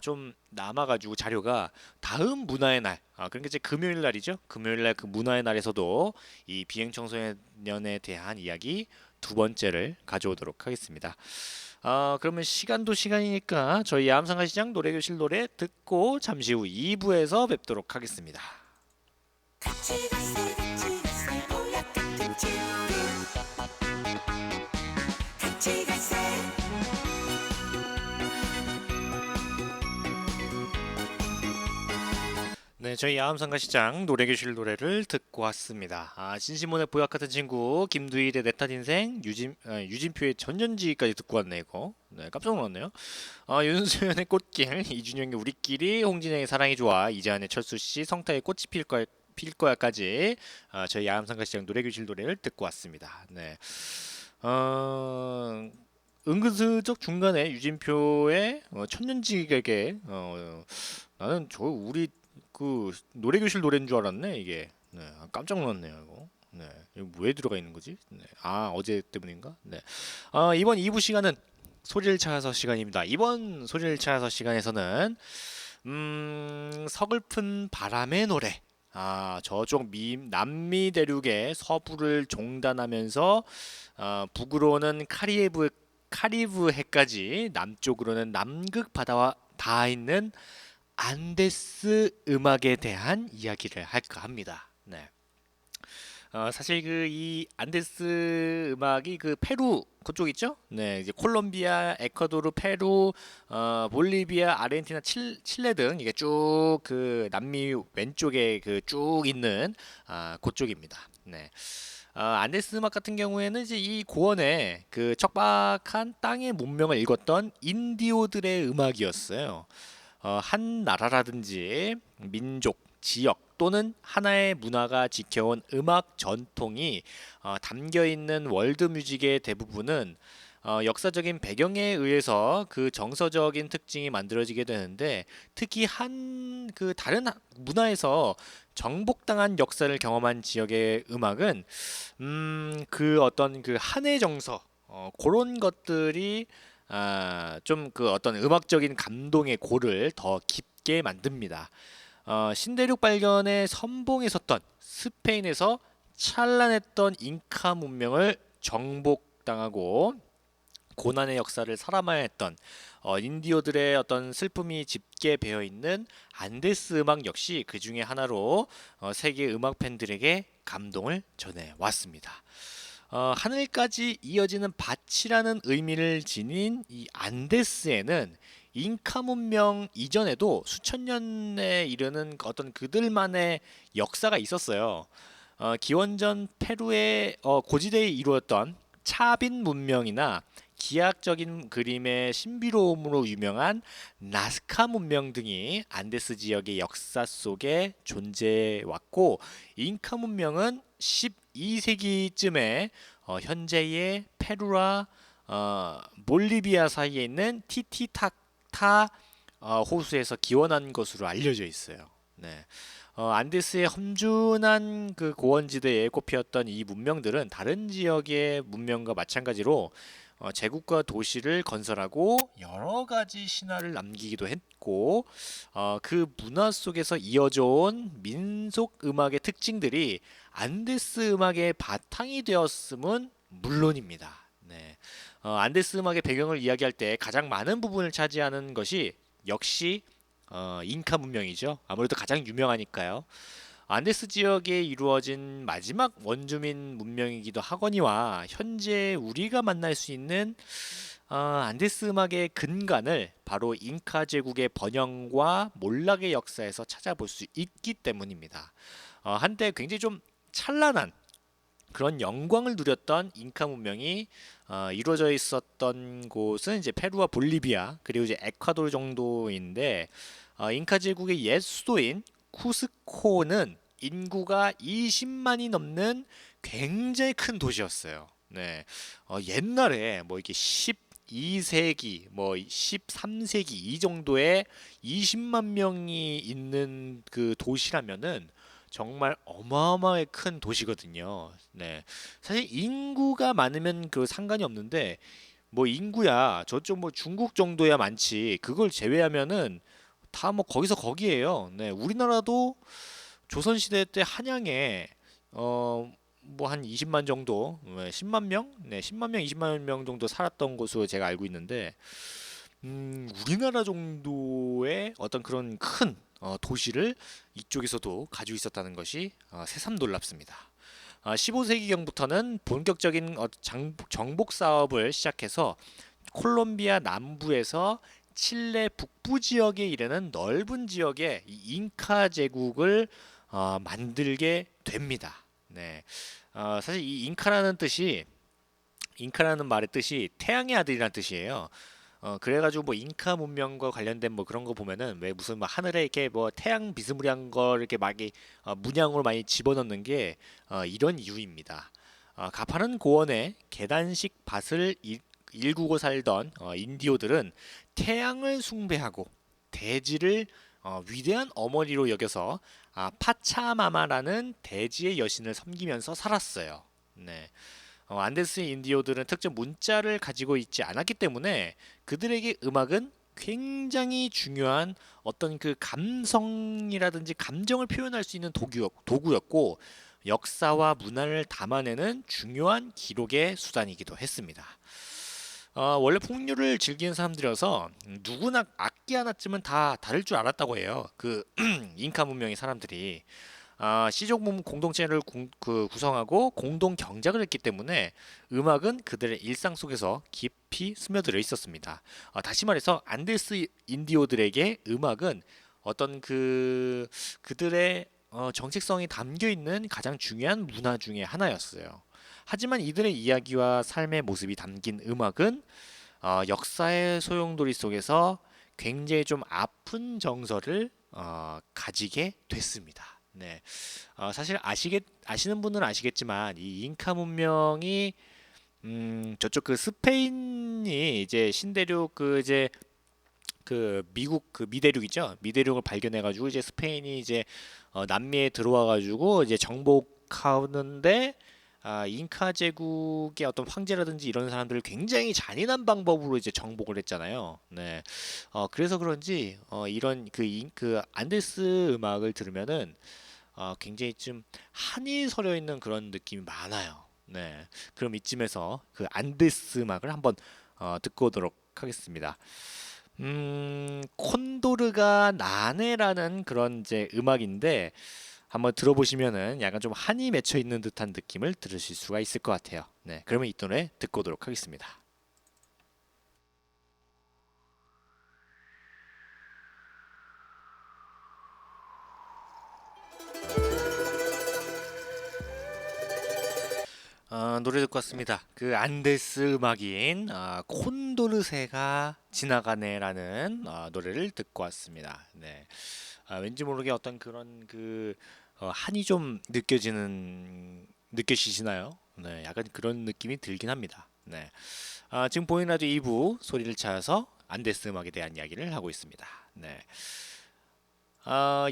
C: 좀 남아가지고 자료가 다음 문화의 날, 그러니까 이제 금요일 날이죠. 금요일 날 그 문화의 날에서도 이 비행청소년에 대한 이야기 두 번째를 가져오도록 하겠습니다. 그러면 시간도 시간이니까 저희 야암상가시장 노래교실 노래 듣고 잠시 후 2부에서 뵙도록 하겠습니다.
D: 같이 갈세 모여 같은 친구 같이 갈세
C: 네, 저희 야암상가시장 노래교실 노래를 듣고 왔습니다. 진시몬의 보약 같은 친구, 김두일의 내 탓 인생, 유진표의 전전지기까지 듣고 왔네 이거. 네, 깜짝 놀랐네요. 윤수연의 꽃길, 이준영의 우리끼리, 홍진영의 사랑이 좋아, 이재한의 철수씨, 성타의 꽃이 필 거야까지 저희 야암상가시장 노래교실 노래를 듣고 왔습니다. 네. 은근슬쩍 중간에 유진표의 천년지기에게 나는 저 우리 그 노래교실 노래인 줄 알았네 이게. 네, 깜짝 놀랐네요 이거. 네, 이거 왜 들어가 있는 거지? 네, 어제 때문인가? 네. 이번 2부 시간은 소리를 찾아서 시간입니다. 이번 소리를 찾아서 시간에서는 서글픈 바람의 노래. 저쪽 남미 대륙의 서부를 종단하면서 북으로는 카리브 해까지 남쪽으로는 남극 바다와 닿아 있는 안데스 음악에 대한 이야기를 할까 합니다. 네. 사실 그 이 안데스 음악이 그 페루 그쪽 있죠? 네, 이제 콜롬비아, 에콰도르, 페루, 볼리비아, 아르헨티나, 칠레 등 이게 쭉 그 남미 왼쪽에 그 쭉 있는 그쪽입니다. 네. 안데스 음악 같은 경우에는 이제 이 고원에 그 척박한 땅의 문명을 읽었던 인디오들의 음악이었어요. 한 나라라든지 민족, 지역 또는 하나의 문화가 지켜온 음악 전통이 담겨 있는 월드 뮤직의 대부분은 역사적인 배경에 의해서 그 정서적인 특징이 만들어지게 되는데 특히 다른 문화에서 정복당한 역사를 경험한 지역의 음악은 그 어떤 그 한의 정서 그런 것들이 좀 그 어떤 음악적인 감동의 골을 더 깊게 만듭니다. 신대륙 발견의 선봉에 섰던 스페인에서 찬란했던 잉카 문명을 정복당하고 고난의 역사를 살아마야 했던 인디오들의 어떤 슬픔이 짙게 배어 있는 안데스 음악 역시 그 중에 하나로 세계 음악 팬들에게 감동을 전해 왔습니다. 하늘까지 이어지는 밭이라는 의미를 지닌 이 안데스에는 잉카 문명 이전에도 수천 년에 이르는 어떤 그들만의 역사가 있었어요. 기원전 페루의 고지대에 이루었던 차빈 문명이나 기하학적인 그림의 신비로움으로 유명한 나스카 문명 등이 안데스 지역의 역사 속에 존재해 왔고 잉카 문명은 12세기쯤에 현재의 페루와 볼리비아 사이에 있는 티티타타 호수에서 기원한 것으로 알려져 있어요. 네. 안데스의 험준한 그 고원지대에 꼽혔던 이 문명들은 다른 지역의 문명과 마찬가지로 제국과 도시를 건설하고 여러 가지 신화를 남기기도 했고 그 문화 속에서 이어져 온 민속 음악의 특징들이 안데스 음악의 바탕이 되었음은 물론입니다. 네. 안데스 음악의 배경을 이야기할 때 가장 많은 부분을 차지하는 것이 역시 잉카 문명이죠. 아무래도 가장 유명하니까요. 안데스 지역에 이루어진 마지막 원주민 문명이기도 하거니와 현재 우리가 만날 수 있는 안데스 음악의 근간을 바로 잉카 제국의 번영과 몰락의 역사에서 찾아볼 수 있기 때문입니다. 한때 굉장히 좀 찬란한 그런 영광을 누렸던 잉카 문명이 이루어져 있었던 곳은 이제 페루와 볼리비아 그리고 이제 에콰도르 정도인데 잉카 제국의 옛 수도인 쿠스코는 인구가 20만이 넘는 굉장히 큰 도시였어요. 네, 옛날에 뭐 이렇게 12세기, 뭐 13세기 이 정도의 20만 명이 있는 그 도시라면은 정말 어마어마하게 큰 도시거든요. 네, 사실 인구가 많으면 그 상관이 없는데 뭐 인구야 저쪽 뭐 중국 정도야 많지 그걸 제외하면은 다 뭐 거기서 거기에요. 네, 우리나라도 조선 시대 때 한양에 뭐 한 20만 정도, 10만 명, 네, 10만 명, 20만 명 정도 살았던 것으로 제가 알고 있는데, 우리나라 정도의 어떤 그런 큰 도시를 이쪽에서도 가지고 있었다는 것이 새삼 놀랍습니다. 15세기경부터는 본격적인 정복 사업을 시작해서 콜롬비아 남부에서 칠레 북부 지역에 이르는 넓은 지역에 이 잉카 제국을 만들게 됩니다. 네, 사실 이 잉카라는 말의 뜻이 태양의 아들이라는 뜻이에요. 그래가지고 뭐 잉카 문명과 관련된 뭐 그런 거 보면은 왜 무슨 뭐 하늘에 이렇게 뭐 태양 비스무리한 걸 이렇게 막 문양으로 많이 집어넣는 게 이런 이유입니다. 가파른 고원에 계단식 밭을 일구고 살던 인디오들은 태양을 숭배하고 대지를 위대한 어머니로 여겨서 파차마마라는 대지의 여신을 섬기면서 살았어요. 네. 안데스 인디오들은 특정 문자를 가지고 있지 않았기 때문에 그들에게 음악은 굉장히 중요한 어떤 그 감성이라든지 감정을 표현할 수 있는 도구였고 역사와 문화를 담아내는 중요한 기록의 수단이기도 했습니다. 원래 풍류를 즐기는 사람들이어서 누구나 악기 하나쯤은 다 다를 줄 알았다고 해요. 그 잉카 문명의 사람들이 시족 공동체를 구성하고 공동 경작을 했기 때문에 음악은 그들의 일상 속에서 깊이 스며들어 있었습니다. 다시 말해서 안데스 인디오들에게 음악은 어떤 그들의 정체성이 담겨 있는 가장 중요한 문화 중에 하나였어요. 하지만 이들의 이야기와 삶의 모습이 담긴 음악은 역사의 소용돌이 속에서 굉장히 좀 아픈 정서를 가지게 됐습니다. 네, 사실 아시는 분은 아시겠지만 이 잉카 문명이 저쪽 그 스페인이 이제 신대륙 그 이제 그 미국 그 미대륙이죠. 미대륙을 발견해 가지고 이제 스페인이 이제 남미에 들어와 가지고 이제 정복하는데 잉카 제국의 어떤 황제라든지 이런 사람들을 굉장히 잔인한 방법으로 이제 정복을 했잖아요. 네. 그래서 그런지 이런 그 안데스 음악을 들으면은 굉장히 좀 한이 서려 있는 그런 느낌이 많아요. 네. 그럼 이쯤에서 그 안데스 음악을 한번 듣고 오도록 하겠습니다. 콘도르가 나네라는 그런 이제 음악인데 한번 들어보시면은 약간 좀 한이 맺혀 있는 듯한 느낌을 들으실 수가 있을 것 같아요. 네, 그러면 이 노래 듣고 오도록 하겠습니다. 노래 듣고 왔습니다. 그 안데스 음악인 콘도르새가 지나가네라는 노래를 듣고 왔습니다. 네, 왠지 모르게 어떤 그런 그 한이 좀 느껴지시나요? 네, 약간 그런 느낌이 들긴 합니다. 네, 지금 보이는 라디오 2부 소리를 찾아서 안데스 음악에 대한 이야기를 하고 있습니다. 네.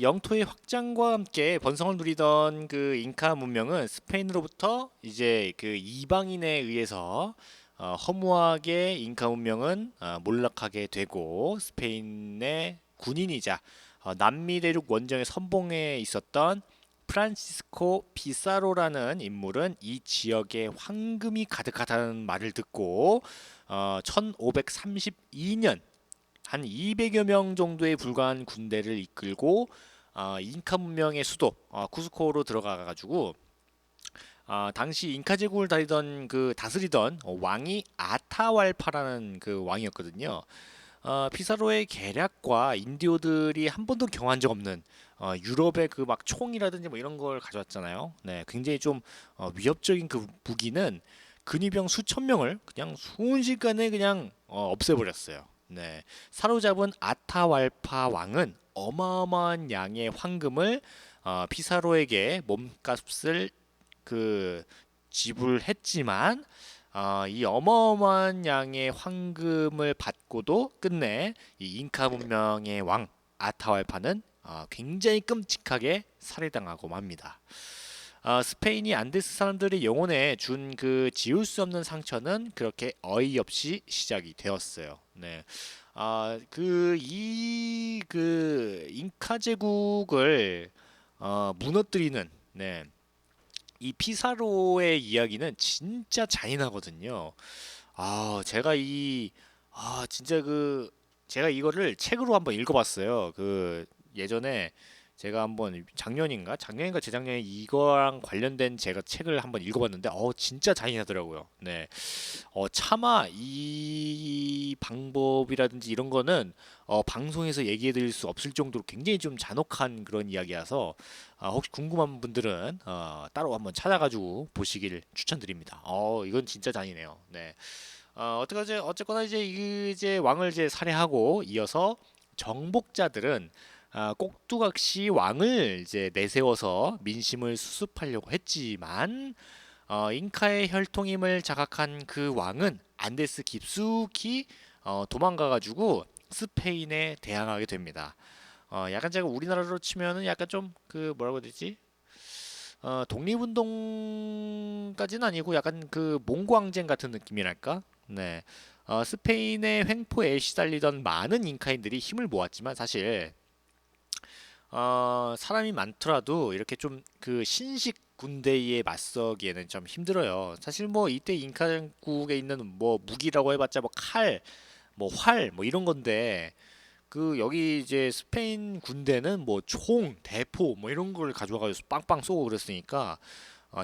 C: 영토의 확장과 함께 번성을 누리던 그 잉카 문명은 스페인으로부터 이제 그 이방인에 의해서 허무하게 잉카 문명은 몰락하게 되고 스페인의 군인이자 남미 대륙 원정의 선봉에 있었던 프란시스코 피사로라는 인물은 이 지역에 황금이 가득하다는 말을 듣고 1532년 한 200여 명 정도에 불과한 군대를 이끌고 잉카 문명의 수도 쿠스코로 들어가 가지고 당시 잉카 제국을 다스리던 왕이 아타왈파라는 그 왕이었거든요. 피사로의 계략과 인디오들이 한 번도 경험한 적 없는 유럽의 그 막 총이라든지 뭐 이런 걸 가져왔잖아요. 네, 굉장히 좀 위협적인 그 무기는 근위병 수천 명을 그냥 순식간에 그냥 없애버렸어요. 네, 사로잡은 아타왈파 왕은 어마어마한 양의 황금을 피사로에게 몸값을 그 지불했지만 이 어마어마한 양의 황금을 받고도 끝내 이 잉카 문명의 왕 아타왈파는 굉장히 끔찍하게 살해당하고 맙니다. 스페인이 안데스 사람들의 영혼에 준 그 지울 수 없는 상처는 그렇게 어이없이 시작이 되었어요. 네. 그 잉카 제국을 무너뜨리는 네. 이 피사로의 이야기는 진짜 잔인하거든요. 제가 진짜 제가 이거를 책으로 한번 읽어봤어요. 그 예전에 제가 한번 작년인가 재작년에 이거랑 관련된 제가 책을 한번 읽어봤는데 진짜 잔인하더라고요. 네, 차마 이 방법이라든지 이런 거는 방송에서 얘기해드릴 수 없을 정도로 굉장히 좀 잔혹한 그런 이야기라서 혹시 궁금한 분들은 따로 한번 찾아가지고 보시길 추천드립니다. 이건 진짜 잔인해요. 네, 어쨌거나 이제 왕을 이제 살해하고 이어서 정복자들은 꼭두각시 왕을 이제 내세워서 민심을 수습하려고 했지만 잉카의 혈통임을 자각한 그 왕은 안데스 깊숙이 도망가가지고 스페인에 대항하게 됩니다. 약간 제가 우리나라로 치면은 약간 좀 그 뭐라고 해야 되지? 독립운동까지는 아니고 약간 그 몽고항쟁 같은 느낌이랄까? 네. 스페인의 횡포에 시달리던 많은 잉카인들이 힘을 모았지만 사실 사람이 많더라도 이렇게 좀 그 신식 군대에 맞서기에는 좀 힘들어요. 사실 뭐 이때 잉카국에 있는 뭐 무기라고 해봤자 뭐 칼, 뭐 활, 뭐 이런 건데 그 여기 이제 스페인 군대는 뭐 총, 대포 뭐 이런 걸 가져와가지고 빵빵 쏘고 그랬으니까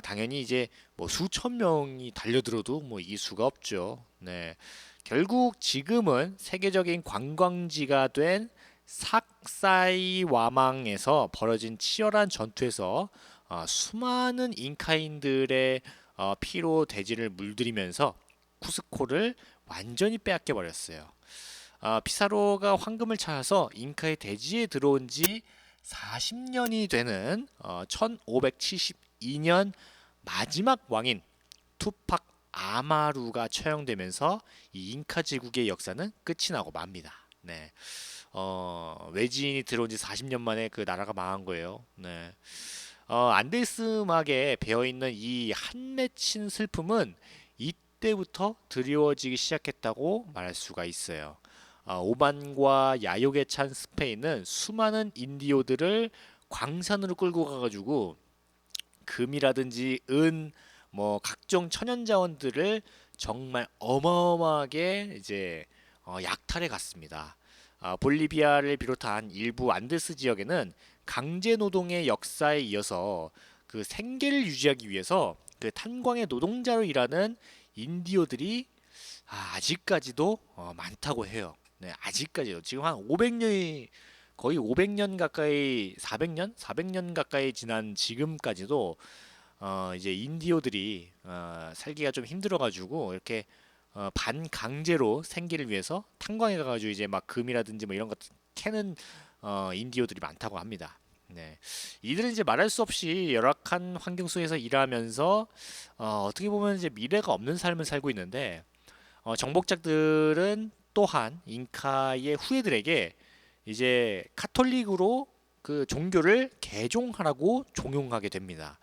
C: 당연히 이제 뭐 수천 명이 달려들어도 뭐 이길 수가 없죠. 네, 결국 지금은 세계적인 관광지가 된 삭사이와망에서 벌어진 치열한 전투에서 수많은 잉카인들의 피로 대지를 물들이면서 쿠스코를 완전히 빼앗겨 버렸어요. 피사로가 황금을 찾아서 잉카의 대지에 들어온 지 40년이 되는 1572년 마지막 왕인 투팍 아마루가 처형되면서 이 잉카 제국의 역사는 끝이 나고 맙니다. 네. 외지인이 들어온 지 40년 만에 그 나라가 망한 거예요. 네. 안데스 음악에 배어 있는 이 한 맺힌 슬픔은 이때부터 드리워지기 시작했다고 말할 수가 있어요. 오만과 야욕에 찬 스페인은 수많은 인디오들을 광산으로 끌고 가가지고 금이라든지 은, 뭐 각종 천연 자원들을 정말 어마어마하게 이제 약탈해 갔습니다. 볼리비아를 비롯한 일부 안데스 지역에는 강제 노동의 역사에 이어서 그 생계를 유지하기 위해서 그 탄광의 노동자로 일하는 인디오들이 아직까지도 많다고 해요. 네, 아직까지도 지금 한 500년이 거의 500년 가까이 400년 가까이 지난 지금까지도 이제 인디오들이 살기가 좀 힘들어가지고 이렇게 반강제로 생계를 위해서 탄광에 가가지고 이제 막 금이라든지 뭐 이런 것 캐는 인디오들이 많다고 합니다. 네, 이들은 이제 말할 수 없이 열악한 환경 속에서 일하면서 어떻게 보면 이제 미래가 없는 삶을 살고 있는데 정복자들은 또한 잉카의 후예들에게 이제 카톨릭으로 그 종교를 개종하라고 종용하게 됩니다.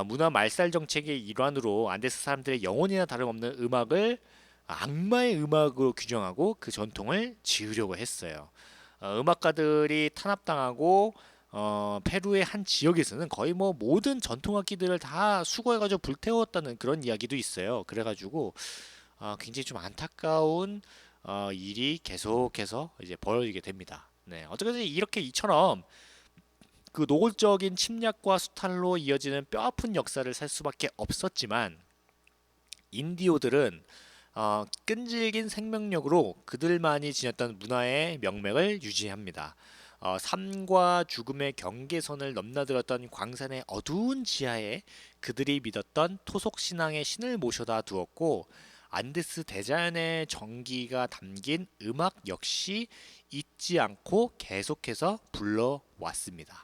C: 문화 말살 정책의 일환으로 안데스 사람들의 영혼이나 다름없는 음악을 악마의 음악으로 규정하고 그 전통을 지으려고 했어요. 음악가들이 탄압당하고 페루의 한 지역에서는 거의 뭐 모든 전통 악기들을 다 수거해가지고 불태웠다는 그런 이야기도 있어요. 그래가지고 굉장히 좀 안타까운 일이 계속해서 이제 벌어지게 됩니다. 네, 어쨌든 이렇게 이처럼 그 노골적인 침략과 수탈로 이어지는 뼈아픈 역사를 살 수밖에 없었지만 인디오들은 끈질긴 생명력으로 그들만이 지녔던 문화의 명맥을 유지합니다. 삶과 죽음의 경계선을 넘나들었던 광산의 어두운 지하에 그들이 믿었던 토속 신앙의 신을 모셔다 두었고 안데스 대자연의 정기가 담긴 음악 역시 잊지 않고 계속해서 불러왔습니다.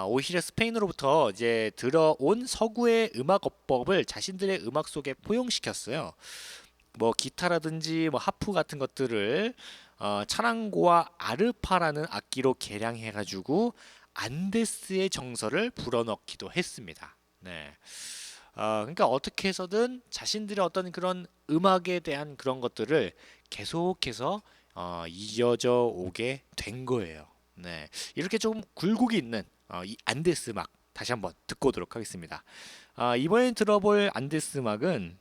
C: 오히려 스페인으로부터 이제 들어온 서구의 음악어법을 자신들의 음악 속에 포용시켰어요. 뭐 기타라든지 뭐 하프 같은 것들을 차랑고와 아르파라는 악기로 개량해가지고 안데스의 정서를 불어넣기도 했습니다. 네. 그러니까 어떻게 해서든 자신들의 어떤 그런 음악에 대한 그런 것들을 계속해서 이어져 오게 된 거예요. 네. 이렇게 좀 굴곡이 있는 이 안데스 음악 다시 한번 듣고 오도록 하겠습니다. 이번에 들어볼 안데스 음악은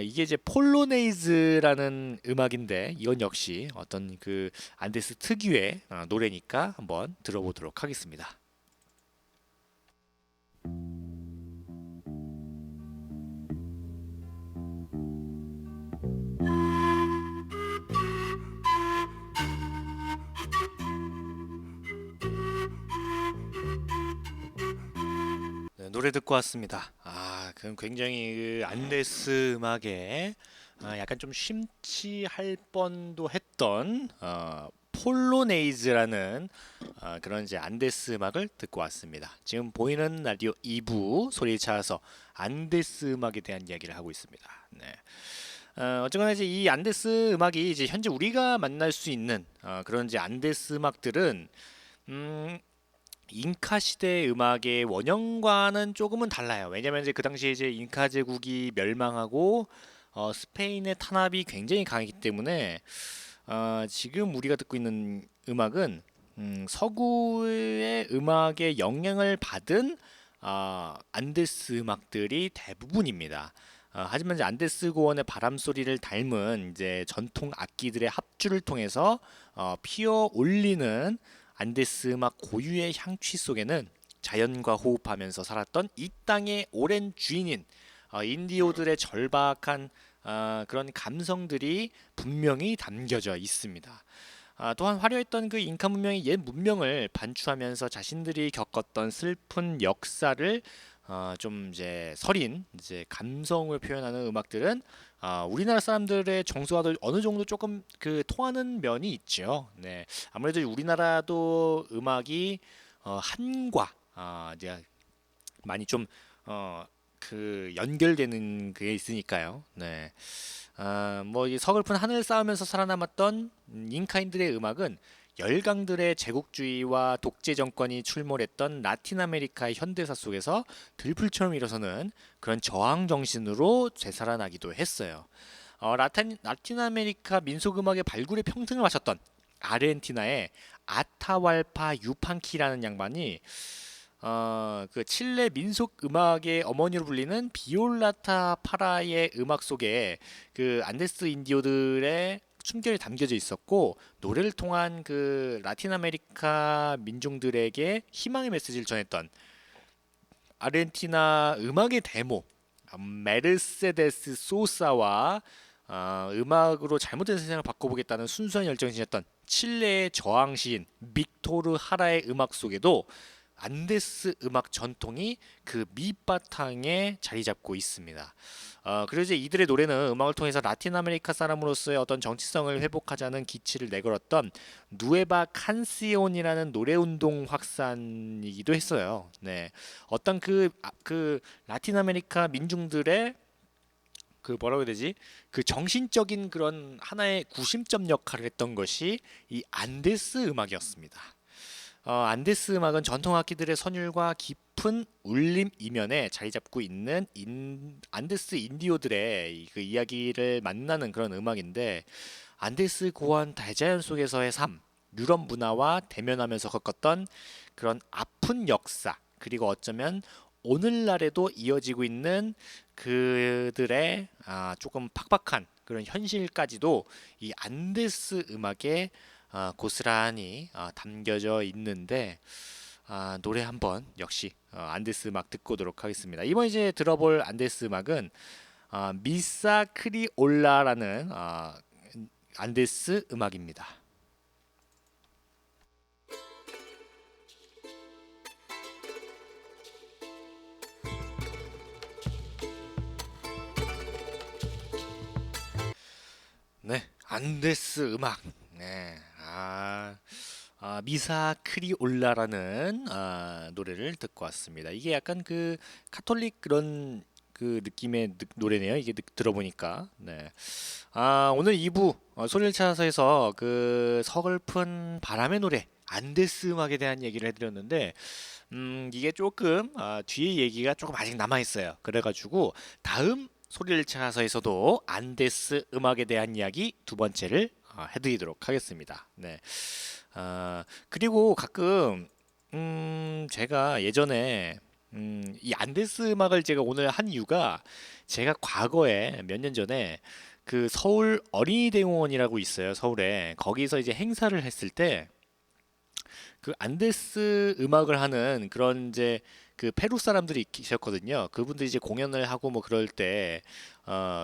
C: 이게 이제 폴로네이즈라는 음악인데 이건 역시 어떤 그 안데스 특유의 노래니까 한번 들어보도록 하겠습니다. 네, 노래 듣고 왔습니다. 그럼 굉장히 그 안데스 음악에 약간 좀 심취할 뻔도 했던 폴로네이즈라는 그런 이제 안데스 음악을 듣고 왔습니다. 지금 보이는 라디오 2부 소리에 차서 안데스 음악에 대한 이야기를 하고 있습니다. 네. 어쨌거나 이제 이 안데스 음악이 이제 현재 우리가 만날 수 있는 그런 이제 안데스 음악들은 잉카 시대의 음악의 원형과는 조금은 달라요. 왜냐면 이제 그 당시에 이제 잉카 제국이 멸망하고 스페인의 탄압이 굉장히 강했기 때문에 지금 우리가 듣고 있는 음악은 서구의 음악의 영향을 받은 안데스 음악들이 대부분입니다. 하지만 이제 안데스 고원의 바람 소리를 닮은 이제 전통 악기들의 합주를 통해서 피어 올리는 안데스 음악 고유의 향취 속에는 자연과 호흡하면서 살았던 이 땅의 오랜 주인인 인디오들의 절박한 그런 감성들이 분명히 담겨져 있습니다. 또한 화려했던 그 잉카 문명의 옛 문명을 반추하면서 자신들이 겪었던 슬픈 역사를 좀 이제 서린 이제 감성을 표현하는 음악들은 우리나라 사람들의 정서와도 어느 정도 조금 그 통하는 면이 있죠. 네, 아무래도 우리나라도 음악이 한과 이제 많이 좀 그 연결되는 그게 있으니까요. 네. 뭐이 서글픈 하늘 쌓으면서 살아남았던 잉카인들의 음악은 열강들의 제국주의와 독재 정권이 출몰했던 라틴 아메리카의 현대사 속에서 들불처럼 일어서는 그런 저항 정신으로 되살아나기도 했어요. 라틴 아메리카 민속 음악의 발굴에 평생을 마쳤던 아르헨티나의 아타왈파 유판키라는 양반이 그 칠레 민속 음악의 어머니로 불리는 비올라타 파라의 음악 속에 그 안데스 인디오들의 숨결이 담겨져 있었고, 노래를 통한 그 라틴 아메리카 민중들에게 희망의 메시지를 전했던 아르헨티나 음악의 데모 메르세데스 소사와 음악으로 잘못된 세상을 바꿔보겠다는 순수한 열정을 지녔던 칠레의 저항 시인 빅토르 하라의 음악 속에도 안데스 음악 전통이 그 밑바탕에 자리 잡고 있습니다. 그리고 이제 이들의 노래는 음악을 통해서 라틴 아메리카 사람으로서의 어떤 정치성을 회복하자는 기치를 내걸었던 누에바 칸시온이라는 노래 운동 확산이기도 했어요. 네, 어떤 그 라틴 아메리카 민중들의 그 뭐라고 해야 되지? 그 정신적인 그런 하나의 구심점 역할을 했던 것이 이 안데스 음악이었습니다. 안데스 음악은 전통 악기들의 선율과 깊은 울림 이면에 자리 잡고 있는 안데스 인디오들의 그 이야기를 만나는 그런 음악인데, 안데스 고원 대자연 속에서의 삶, 유럽 문화와 대면하면서 겪었던 그런 아픈 역사, 그리고 어쩌면 오늘날에도 이어지고 있는 그들의 조금 팍팍한 그런 현실까지도 이 안데스 음악에 고스란히 담겨져 있는데, 노래 한번 역시 안데스 음악 듣고 오도록 하겠습니다. 이번 이제 들어볼 안데스 음악은 미사 크리올라라는 안데스 음악입니다. 네, 안데스 음악. 네, 미사 크리올라라는 노래를 듣고 왔습니다. 이게 약간 그 카톨릭 그런 그 느낌의 노래네요. 이게 들어보니까. 네. 오늘 2부 소리를 찾아서에서 그 서글픈 바람의 노래 안데스 음악에 대한 얘기를 해드렸는데, 이게 조금 뒤에 얘기가 조금 아직 남아 있어요. 그래가지고 다음 소리를 찾아서에서도 안데스 음악에 대한 이야기 두 번째를 해드리도록 하겠습니다. 네. 그리고 가끔 제가 예전에 이 안데스 음악을 제가 오늘 한 이유가, 제가 과거에 몇 년 전에 그 서울 어린이대공원이라고 있어요. 서울에. 거기서 이제 행사를 했을 때 그 안데스 음악을 하는 그런 이제 그 페루 사람들이 계셨거든요. 그분들이 이제 공연을 하고 뭐 그럴 때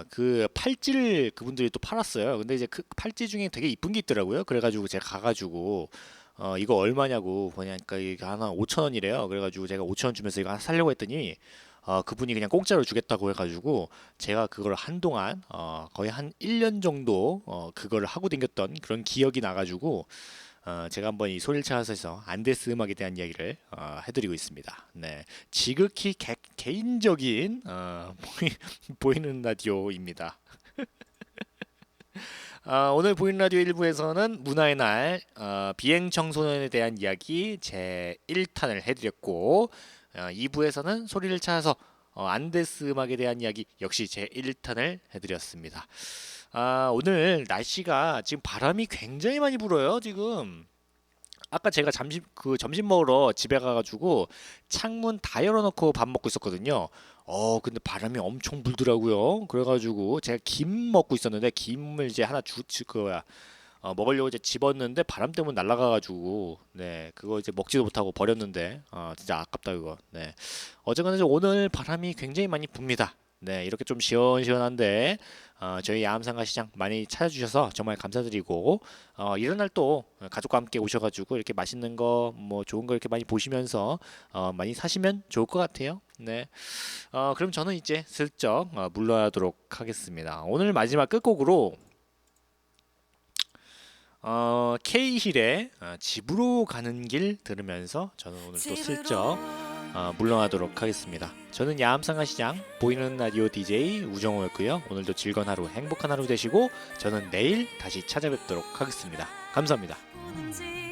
C: 그 팔찌를 그분들이 또 팔았어요. 근데 이제 그 팔찌 중에 되게 이쁜 게 있더라고요. 그래가지고 제가 가가지고 이거 얼마냐고 보니까 이게 하나 5천 원이래요. 그래가지고 제가 5천 원 주면서 이거 하나 사려고 했더니 그분이 그냥 공짜로 주겠다고 해가지고 제가 그걸 한동안 거의 한 1년 정도 그거를 하고 다녔던 그런 기억이 나가지고 제가 한번 이 소리를 찾아서 안데스 음악에 대한 이야기를 해드리고 있습니다. 네, 지극히 개인적인 보이는 라디오입니다. 오늘 보이는 라디오 1부에서는 문화의 날 비행 청소년에 대한 이야기 제 1탄을 해드렸고, 2부에서는 소리를 찾아서 안데스 음악에 대한 이야기 역시 제 1탄을 해드렸습니다. 오늘 날씨가 지금 바람이 굉장히 많이 불어요. 지금 아까 제가 점심 먹으러 집에 가가지고 창문 다 열어놓고 밥 먹고 있었거든요. 근데 바람이 엄청 불더라고요. 그래가지고 제가 김 먹고 있었는데, 김을 이제 하나 먹으려고 이제 집었는데 바람 때문에 날아가가지고, 네, 그거 이제 먹지도 못하고 버렸는데, 진짜 아깝다 그거. 네, 어쨌거나 오늘 바람이 굉장히 많이 붑니다. 네, 이렇게 좀 시원시원한데 저희 야암상가 시장 많이 찾아주셔서 정말 감사드리고, 이런 날 또 가족과 함께 오셔가지고 이렇게 맛있는 거 뭐 좋은 거 이렇게 많이 보시면서 많이 사시면 좋을 것 같아요. 네, 그럼 저는 이제 슬쩍 물러나도록 하겠습니다. 오늘 마지막 끝곡으로 K힐의 집으로 가는 길 들으면서 저는 오늘 또 슬쩍 물러나도록 하겠습니다. 저는 야암상가시장 보이는 라디오 DJ 우정호였고요. 오늘도 즐거운 하루, 행복한 하루 되시고 저는 내일 다시 찾아뵙도록 하겠습니다. 감사합니다.
D: 지